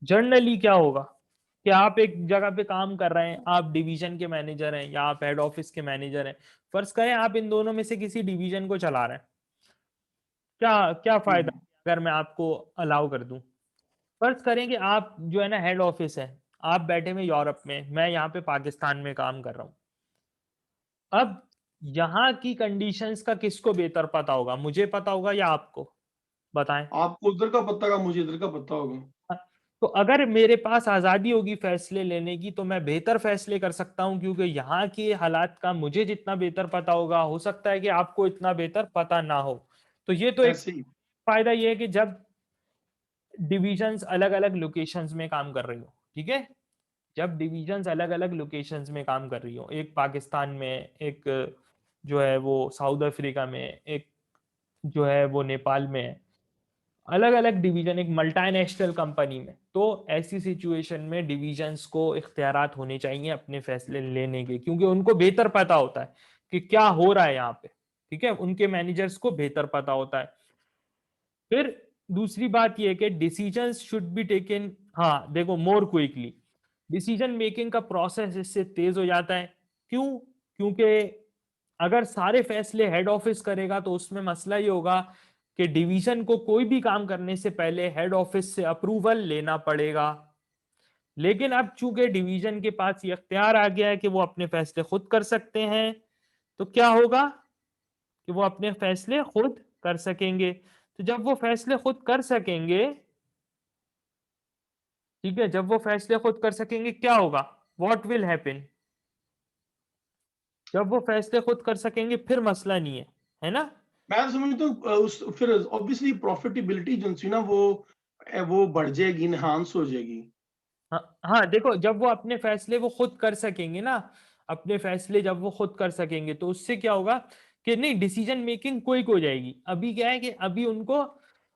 जनरली क्या होगा कि आप एक जगह पे काम कर रहे हैं, आप डिवीजन के मैनेजर हैं या आप हेड ऑफिस के मैनेजर हैं, फर्ज करें आप इन दोनों में से किसी डिवीजन को चला रहे हैं, क्या क्या फायदा अगर मैं आपको अलाउ कर दूं? फर्ज करें कि आप जो है ना हेड ऑफिस है, आप बैठे हुए यूरोप में, मैं यहाँ पे पाकिस्तान में काम कर रहा हूँ। अब यहाँ की कंडीशंस का किसको बेहतर पता होगा, मुझे पता होगा या आपको? बताएं। आपको उधर का पता होगा, मुझे इधर का पता होगा। तो अगर मेरे पास आजादी होगी फैसले लेने की तो मैं बेहतर फैसले कर सकता हूं, क्योंकि यहाँ के हालात का मुझे जितना बेहतर पता होगा, हो सकता है कि आपको इतना बेहतर पता ना हो। तो ये तो एक ऐसे ही। फायदा ये है कि जब डिविजन्स अलग अलग लोकेशंस में काम कर रही हो, ठीक है, जब डिविजन्स अलग अलग लोकेशंस में काम कर रही हो, एक पाकिस्तान में, एक जो है वो साउथ अफ्रीका में, एक जो है वो नेपाल में है, अलग अलग डिवीजन एक मल्टीनेशनल कंपनी में, तो ऐसी सिचुएशन में डिविजन्स को इख्तियारात होने चाहिए अपने फैसले लेने के, क्योंकि उनको बेहतर पता होता है कि क्या हो रहा है यहाँ पे। ठीक है, उनके मैनेजर्स को बेहतर पता होता है। फिर दूसरी बात यह कि डिसीजंस शुड बी टेकन, हाँ देखो, मोर क्विकली, डिसीजन मेकिंग का प्रोसेस इससे तेज हो जाता है। क्यों? क्योंकि अगर सारे फैसले हेड ऑफिस करेगा तो उसमें मसला ये होगा कि डिवीजन को कोई भी काम करने से पहले हेड ऑफिस से अप्रूवल लेना पड़ेगा। लेकिन अब चूंकि डिवीजन के पास ये अख्तियार आ गया है कि वो अपने फैसले खुद कर सकते हैं, तो क्या होगा कि वो अपने फैसले खुद कर सकेंगे। तो जब वो फैसले खुद कर सकेंगे, ठीक है, जब वो फैसले खुद कर सकेंगे क्या होगा? What will happen? जब वो फैसले खुद कर सकेंगे फिर मसला नहीं है ना? मैं तो समझता हूँ उस फिर ऑब्वियसली प्रॉफिटेबिलिटी जो सी ना वो बढ़ जाएगी, इनहांस हो जाएगी। हाँ हाँ, देखो, जब वो अपने फैसले वो खुद कर सकेंगे ना, अपने फैसले जब वो खुद कर सकेंगे तो उससे क्या होगा कि नहीं, डिसीजन मेकिंग क्विक हो जाएगी। अभी क्या है कि अभी उनको,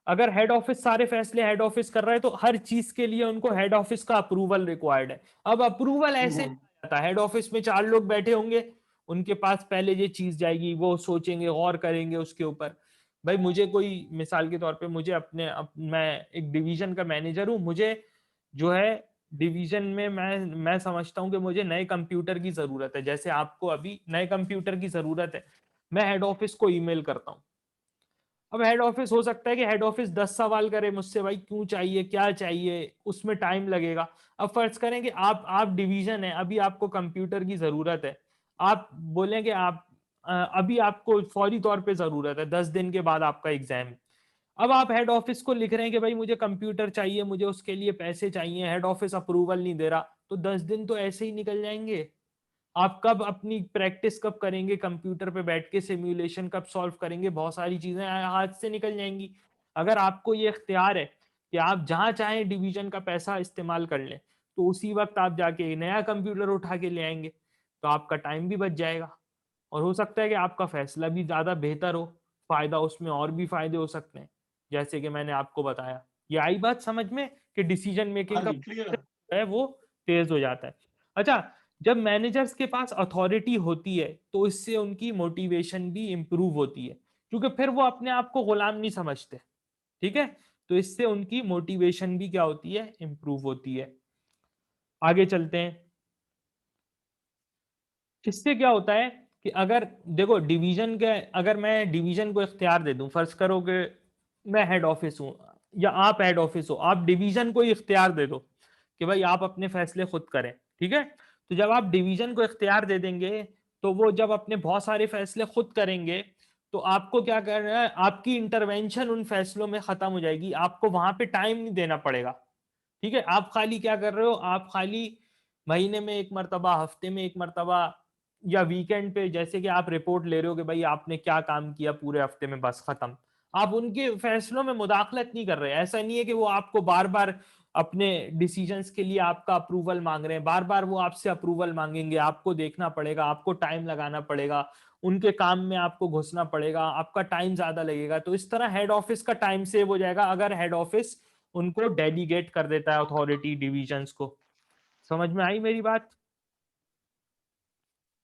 अगर हेड ऑफिस सारे फैसले हेड ऑफिस कर रहा है तो हर चीज के लिए उनको हेड ऑफिस का अप्रूवल रिक्वायर्ड है। अब अप्रूवल ऐसे हम्म। नहीं आता, हेड ऑफिस में 4 लोग बैठे होंगे, उनके पास पहले ये चीज जाएगी, वो सोचेंगे, गौर करेंगे उसके ऊपर। भाई मुझे कोई, मिसाल के तौर पे मुझे मैं एक डिवीजन का मैनेजर हूं, मुझे जो है डिवीजन में मैं समझता हूँ कि मुझे नए कंप्यूटर की जरूरत है, जैसे आपको अभी नए कंप्यूटर की जरूरत है, मैं हेड ऑफिस को ईमेल करता हूँ। अब हेड ऑफिस हो सकता है कि हेड ऑफिस 10 सवाल करे मुझसे, भाई क्यों चाहिए, क्या चाहिए, उसमें टाइम लगेगा। अब फर्ज करें कि आप डिवीजन है, अभी आपको कंप्यूटर की जरूरत है, आप बोलेंगे आप अभी आपको फौरी तौर पे जरूरत है, 10 दिन के बाद आपका एग्जाम है। अब आप हेड ऑफिस को लिख रहे हैं कि भाई मुझे कंप्यूटर चाहिए, मुझे उसके लिए पैसे चाहिए, हेड ऑफिस अप्रूवल नहीं दे रहा, तो 10 दिन तो ऐसे ही निकल जाएंगे। आप कब अपनी प्रैक्टिस कब करेंगे, कंप्यूटर पे बैठ के सिमुलेशन कब सॉल्व करेंगे, बहुत सारी चीजें हाथ से निकल जाएंगी। अगर आपको ये इख्तियार है कि आप जहां चाहें डिवीजन का पैसा इस्तेमाल कर लें, तो उसी वक्त आप जाके एक नया कंप्यूटर उठा के ले आएंगे, तो आपका टाइम भी बच जाएगा, और हो सकता है कि आपका फैसला भी ज्यादा बेहतर हो, फायदा उसमें और भी फायदे हो सकते हैं, जैसे कि मैंने आपको बताया। ये आई बात समझ में कि डिसीजन मेकिंग हाँ का जी, क्लियर है। है वो तेज हो जाता है। अच्छा, जब मैनेजर्स के पास अथॉरिटी होती है तो इससे उनकी मोटिवेशन भी इंप्रूव होती है, क्योंकि फिर वो अपने आप को गुलाम नहीं समझते। ठीक है, तो इससे उनकी मोटिवेशन भी क्या होती है, इंप्रूव होती है। आगे चलते हैं। इससे क्या होता है कि अगर देखो डिवीजन के, अगर मैं डिवीजन को इख्तियार दे दूं, फर्ज करो कि मैं हेड ऑफिस हूं या आप हेड ऑफिस हो, आप डिवीजन को ही इख्तियार दे दो कि भाई आप अपने फैसले खुद करें। ठीक है, तो जब आप डिवीजन को इख्तियार दे देंगे, तो वो जब अपने बहुत सारे फैसले खुद करेंगे, तो आपको क्या करना है, आपकी इंटरवेंशन उन फैसलों में खत्म हो जाएगी, आपको वहां पे टाइम नहीं देना पड़ेगा। ठीक है, आप खाली क्या कर रहे हो, आप खाली महीने में एक मरतबा, हफ्ते में एक मरतबा, या वीकेंड पे जैसे कि आप रिपोर्ट ले रहे हो कि भाई आपने क्या काम किया पूरे हफ्ते में, बस खत्म। आप उनके फैसलों में मुदाखलत नहीं कर रहे। ऐसा नहीं है कि वो आपको बार बार अपने डिसीजंस के लिए आपका अप्रूवल मांग रहे हैं, बार बार वो आपसे अप्रूवल मांगेंगे, आपको देखना पड़ेगा, आपको टाइम लगाना पड़ेगा, उनके काम में आपको घुसना पड़ेगा, आपका टाइम ज्यादा लगेगा। तो इस तरह हेड ऑफिस का टाइम सेव हो जाएगा अगर हेड ऑफिस उनको डेलीगेट कर देता है अथॉरिटी डिवीजंस को। समझ में आई मेरी बात?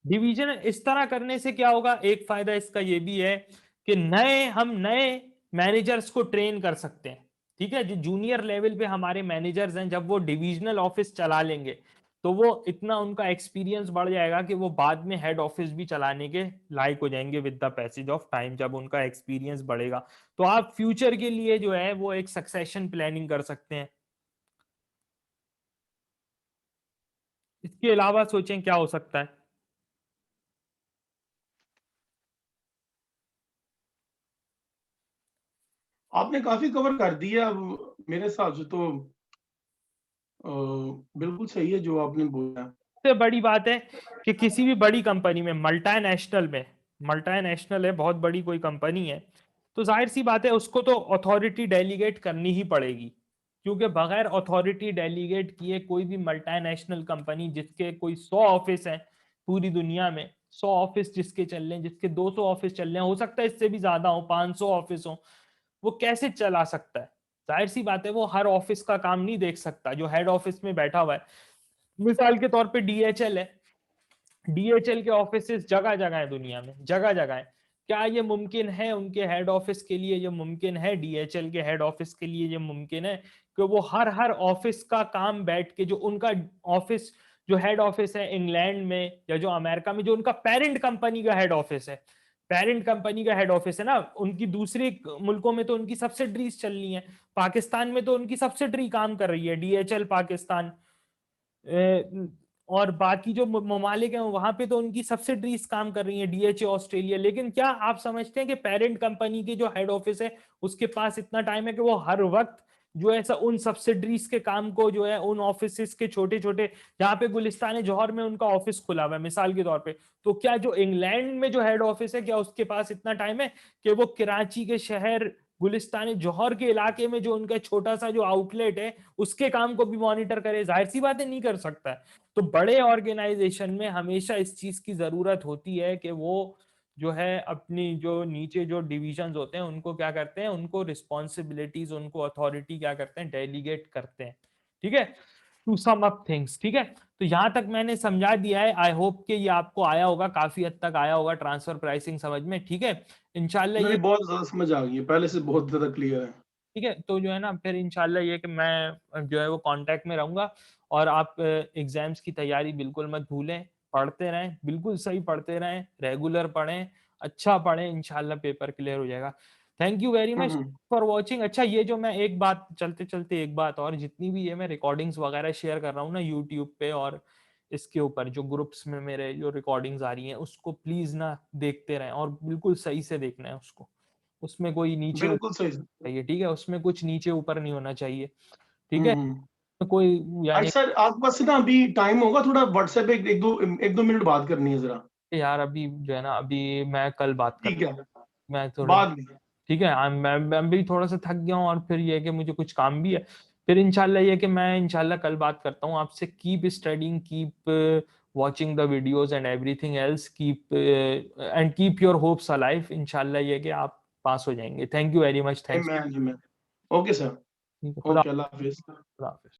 डिवीजन इस तरह करने से क्या होगा, एक फायदा इसका ये भी है कि हम नए मैनेजर्स को ट्रेन कर सकते हैं। ठीक है, जो जूनियर लेवल पे हमारे मैनेजर्स हैं, जब वो डिविजनल ऑफिस चला लेंगे, तो वो इतना उनका एक्सपीरियंस बढ़ जाएगा कि वो बाद में हेड ऑफिस भी चलाने के लायक हो जाएंगे with the passage of time, जब उनका एक्सपीरियंस बढ़ेगा। तो आप फ्यूचर के लिए जो है वो एक सक्सेशन प्लानिंग कर सकते हैं। इसके अलावा सोचें क्या हो सकता है। आपने काफी कवर कर दिया। अब मेरे हिसाब से तो बिल्कुल सही है जो आपने बोला। सबसे बड़ी बात है कि किसी भी बड़ी कंपनी में, मल्टानेशनल है, बहुत बड़ी कोई कंपनी है, तो जाहिर सी बात है उसको तो अथॉरिटी डेलीगेट करनी ही पड़ेगी, क्योंकि बगैर अथॉरिटी डेलीगेट किए कोई भी मल्टानेशनल कंपनी जिसके कोई 100 ऑफिस हैं पूरी दुनिया में, 100 ऑफिस जिसके चल रहे हैं, जिसके 200 ऑफिस चल रहे हैं, हो सकता है इससे भी ज्यादा हो, 500 ऑफिस हो, वो कैसे चला सकता है? जाहिर सी बात है वो हर ऑफिस का काम नहीं देख सकता जो हेड ऑफिस में बैठा हुआ है। मिसाल के तौर पे डीएचएल है, डीएचएल के ऑफिस जगह जगह है दुनिया में, जगह जगह है। क्या ये मुमकिन है उनके हेड ऑफिस के लिए, ये मुमकिन है डीएचएल के हेड ऑफिस के लिए, ये मुमकिन है कि वो हर हर ऑफिस का काम बैठ के, जो उनका ऑफिस, जो हेड ऑफिस है इंग्लैंड में या जो अमेरिका में, जो उनका पेरेंट कंपनी का हेड ऑफिस है, पेरेंट कंपनी का हेड ऑफिस है ना, उनकी दूसरे मुल्कों में तो उनकी सब्सिडरीज चल रही है, पाकिस्तान में तो उनकी सब्सिडरी काम कर रही है, डीएचएल पाकिस्तान, और बाकी जो ममालिक हैं वहां पे तो उनकी सब्सिडरीज काम कर रही हैं, डीएचए ऑस्ट्रेलिया। लेकिन क्या आप समझते हैं कि पेरेंट कंपनी की जो हेड ऑफिस है उसके पास इतना टाइम है कि वो हर वक्त जो है उन सब्सिडरीज के काम को, जो है उन ऑफिस के छोटे छोटे, जहाँ पे गुलिस्तान जौहर में उनका ऑफिस खुला हुआ है मिसाल के तौर पे, तो क्या जो इंग्लैंड में जो हेड ऑफिस है, क्या उसके पास इतना टाइम है कि वो कराची के शहर गुलिस्तान जौहर के इलाके में जो उनका छोटा सा जो आउटलेट है उसके काम को भी मॉनिटर करे? जाहिर सी बात है नहीं कर सकता है। तो बड़े ऑर्गेनाइजेशन में हमेशा इस चीज की जरूरत होती है कि वो जो है अपनी जो नीचे जो डिविजन्स होते हैं उनको क्या करते हैं, उनको रिस्पॉन्सिबिलिटीज, उनको अथॉरिटी क्या करते हैं, डेलीगेट करते हैं। ठीक है, टू सम अप थिंग्स। ठीक है, तो यहां तक मैंने समझा दिया है, आई होप कि ये आपको आया होगा, काफी हद तक आया होगा ट्रांसफर प्राइसिंग समझ में। ठीक है, इंशाल्लाह नहीं, ये बहुत ज्यादा समझ आ गई है, पहले से बहुत ज्यादा क्लियर है। ठीक है, तो जो है ना फिर इंशाल्लाह ये कि मैं जो है वो कांटेक्ट में रहूंगा, और आप एग्जाम्स की तैयारी बिल्कुल मत भूलें, पढ़ते रहें, बिल्कुल सही पढ़ते रहें, रेगुलर पढ़ें, अच्छा पढ़ें, इंशाल्लाह पेपर क्लियर हो जाएगा। Thank you very much for watching. अच्छा, ये जो मैं एक बात चलते चलते एक बात और, जितनी भी ये मैं रिकॉर्डिंग्स वगैरह शेयर कर रहा हूँ ना यूट्यूब पे और इसके ऊपर जो ग्रुप्स में मेरे जो रिकॉर्डिंग्स आ रही हैं, उसको प्लीज ना देखते रहें, और बिल्कुल सही से देखना है उसको, उसमें कोई नीचे ऊपर बिल्कुल सही सर। चाहिए, ठीक है, उसमें कुछ नीचे ऊपर नहीं होना चाहिए, ठीक है, कोई आज यानी सर आपके पास ना अभी टाइम होगा, थोड़ा व्हाट्सएप एक दो मिनट बात करनी है जरा। यार अभी जो है ना, अभी मैं कल बात कर, ठीक है, मैं थोड़ा, बाद में। ठीक है, मैं भी थोड़ा सा थक गया हूँ, और फिर ये है कि मुझे कुछ काम भी है, फिर इंशाल्लाह ये कि मैं इंशाल्लाह कल बात करता हूँ आपसे। Keep studying, keep watching the videos and everything else, keep and keep your hopes alive, इंशाल्लाह ये कि आप पास हो जाएंगे। Thank you very much, thanks, amen amen. Okay sir. ठीक है, खुदा ओके, अल्लाह हाफिज। खुदा हाफिज।